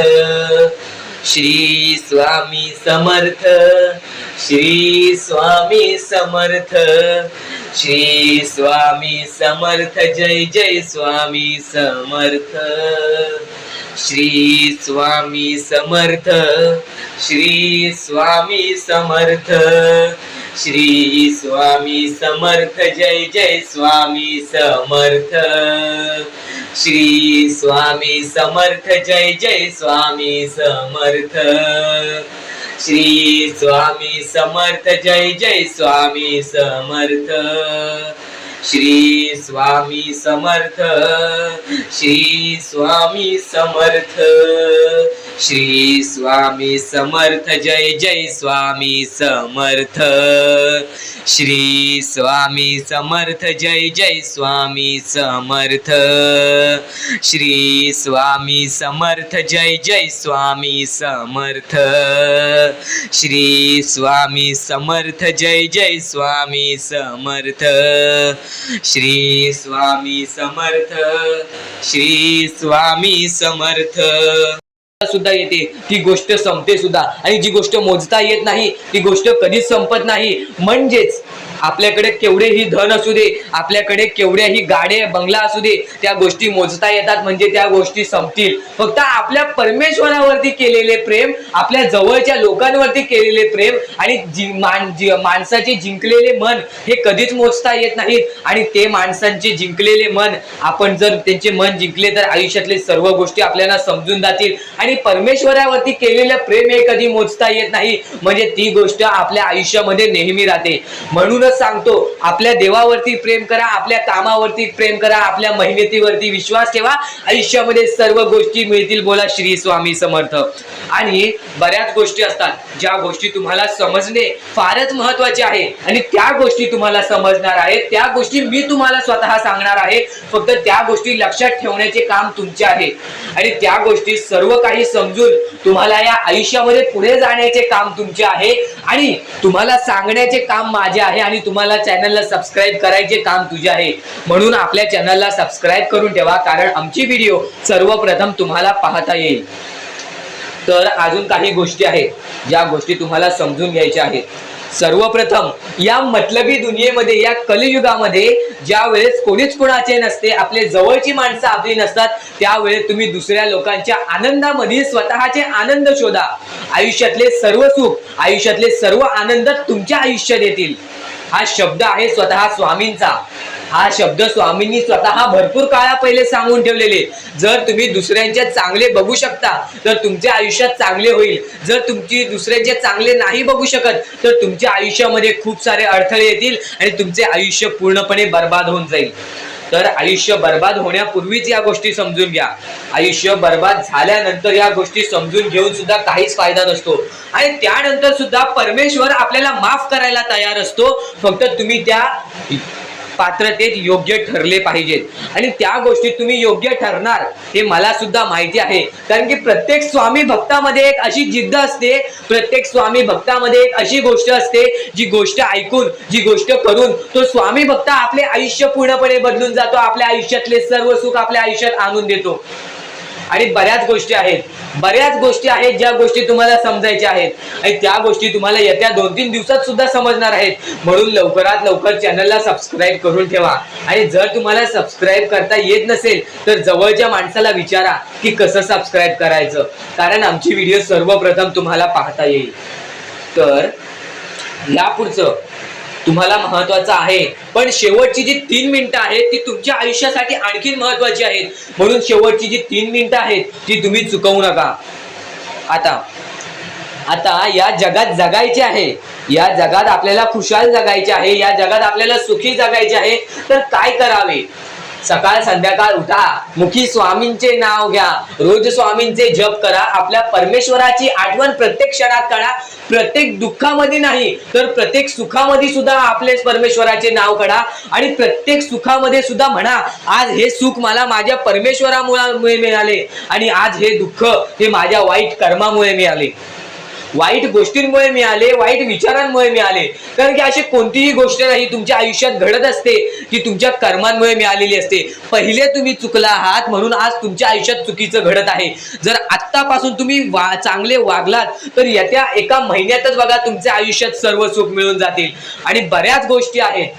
श्री स्वामी समर्थ, श्री स्वामी समर्थ, श्री स्वामी समर्थ, जय जय स्वामी समर्थ, श्री स्वामी समर्थ, श्री स्वामी समर्थ, श्री स्वामी समर्थ, जय जय स्वामी समर्थ, श्री स्वामी समर्थ, जय जय स्वामी समर्थ, श्री स्वामी समर्थ, जय जय स्वामी समर्थ, श्री स्वामी समर्थ, श्री स्वामी समर्थ, श्री स्वामी समर्थ, जय जय स्वामी समर्थ, श्री स्वामी समर्थ, जय जय स्वामी समर्थ, श्री स्वामी समर्थ, जय जय स्वामी समर्थ, श्री स्वामी समर्थ, जय जय स्वामी समर्थ, श्री स्वामी समर्थ, श्री स्वामी समर्थ सुद्धा येते, ती गोष्ट संपते सुद्धा, आणि जी गोष्ट मोजता येत नाही ती गोष्ट कधीच संपत नाही. म्हणजेच आपल्याकडे केवढेही धन असू दे, आपल्याकडे केवढ्याही गाड्या बंगला असू दे, त्या गोष्टी मोजता येतात म्हणजे त्या गोष्टी संपतील. फक्त आपल्या परमेश्वरावरती केलेले प्रेम, आपल्या जवळच्या लोकांवरती केलेले प्रेम आणि माणसाचे जिंकलेले मन हे कधीच मोजता येत नाहीत. आणि ते माणसांचे जिंकलेले मन, आपण जर त्यांचे मन जिंकले तर आयुष्यातले सर्व गोष्टी आपल्याला समजून जातील. आणि परमेश्वरावरती केलेलं प्रेम हे कधी मोजता येत नाही, म्हणजे ती गोष्ट आपल्या आयुष्यामध्ये नेहमी राहते. म्हणून सांगतो, आपल्या देवावरती प्रेम करा, आपल्या कामावरती प्रेम करा, आपल्या मेहनतीवरती विश्वास ठेवा, आयुष्यामध्ये सर्व गोष्टी मिळतील. बोला श्री स्वामी समर्थ. आणि बऱ्याच गोष्टी असतात ज्या गोष्टी तुम्हाला समजणे फारच महत्वाचे आहे, आणि त्या गोष्टी तुम्हाला समजणार आहेत, त्या गोष्टी मी तुम्हाला स्वतः सांगणार आहे. फक्त त्या गोष्टी लक्षात ठेवण्याचे काम तुमचे आहे, आणि त्या गोष्टी सर्व काही समजून तुम्हाला या आयुष्यामध्ये पुढे जाण्याचे काम तुमचे आहे, आणि तुम्हाला सांगण्याचे काम माझे आहे, आणि तुम्हाला चॅनलला सबस्क्राईब करायचे काम तुझे आहे. म्हणून आपल्या चॅनलला सबस्क्राईब करून ठेवा, कारण आमची व्हिडिओ सर्वप्रथम तुम्हाला पाहता येईल. तर अजून काही गोष्टी आहेत ज्या गोष्टी तुम्हाला समजून घ्यायच्या आहेत. सर्वप्रथम या मतलबी दुनियेमध्ये, या कलियुगामध्ये ज्या वेळेस कोणीच कोणाचे नसते, आपले जवळची माणसं आपली नसतात, त्यावेळेस तुम्ही दुसऱ्या लोकांच्या आनंदामध्ये स्वतःचे आनंद शोधा. आयुष्यातले सर्व सुख, आयुष्यातले सर्व आनंद तुमच्या आयुष्यात येतील. हा शब्द आहे स्वतः स्वामींचा. हा शब्द स्वामींनी स्वतः भरपूर काळा पहिले सांगून ठेवलेले. जर तुम्ही दुसऱ्यांचे चांगले बघू शकता तर तुमच्या आयुष्यात चांगले होईल. जर तुमची दुसऱ्यांचे चांगले नाही बघू शकत तर तुमच्या आयुष्यामध्ये खूप सारे अडथळे येतील आणि तुमचे आयुष्य पूर्णपणे बर्बाद होऊन जाईल. तर आयुष्य बर्बाद होण्यापूर्वीच या गोष्टी समजून घ्या. आयुष्य बर्बाद झाल्यानंतर या गोष्टी समजून घेऊन सुद्धा काहीच फायदा नसतो, आणि त्यानंतर सुद्धा परमेश्वर आपल्याला माफ करायला तयार असतो. फक्त तुम्ही त्या पात्रतेत योग्य ठरले पाहिजेत, आणि त्या गोष्टीत तुम्ही योग्य ठरणार हे मला सुद्धा माहिती आहे. कारण की प्रत्येक स्वामी भक्तामध्ये एक अशी जिद्द असते, प्रत्येक स्वामी भक्तामध्ये एक अशी गोष्ट असते, जी गोष्ट ऐकून, जी गोष्ट करून तो स्वामी भक्त आपले आयुष्य पूर्णपणे बदलून जातो, आपल्या आयुष्यातले सर्व सुख आपल्या आयुष्यात आणून देतो. आणि बऱ्याच गोष्टी आहेत ज्या गोष्टी तुम्हाला समजायच्या आहेत, आणि त्या गोष्टी तुम्हाला येत्या 2-3 दिवसात सुद्धा समजणार आहेत. म्हणून लवकरात लवकर चॅनलला सबस्क्राईब करून ठेवा. आणि जर तुम्हाला सबस्क्राईब करता येत नसेल तर जवळच्या माणसाला विचारा की कसं सबस्क्राईब करायचं, कारण आमची व्हिडिओ सर्वप्रथम तुम्हाला पाहता येईल. तर यापुढचं तुम्हाला महत्वाचं आहे, पण शेवटची जी 3 मिनिटं आहेत ती तुमच्या आयुष्यासाठी आणखी महत्वाची आहेत. म्हणून शेवटची जी 3 मिनिटं आहेत ती तुम्ही चुकवू नका. आता या जगात जगायचे आहे, या जगात आपल्याला खुशाल जगायचे आहे, या जगात आपल्याला सुखी जगायचे आहे. तर काय करावे? सकाळ संध्याकाळ उठा, मुखी स्वामींचे नाव घ्या, रोज स्वामींचे जप करा, आपल्या परमेश्वराची आठवण प्रत्येक क्षणात काढा. प्रत्येक दुःखामध्ये नाही तर प्रत्येक सुखामध्ये सुद्धा आपले परमेश्वराचे नाव काढा आणि प्रत्येक सुखामध्ये सुद्धा म्हणा, आज हे सुख मला माझ्या परमेश्वरामुळे मिळाले आणि आज हे दुःख हे माझ्या वाईट कर्मामुळे मिळाले, वाईट गोष्टींमुळे मिळाले, वाईट विचारांमुळे मिळाले. कारण की अशी कोणतीही गोष्ट नाही तुमच्या आयुष्यात घडत असते की तुमच्या कर्मांमुळे मिळालेली असते. पहिले तुम्ही चुकला आहात म्हणून आज तुमच्या आयुष्यात चुकीचं घडत आहे. जर आत्तापासून तुम्ही चांगले वागलात तर येत्या एका महिन्यातच बघा तुमच्या आयुष्यात सर्व सुख मिळून जातील. आणि बऱ्याच गोष्टी आहेत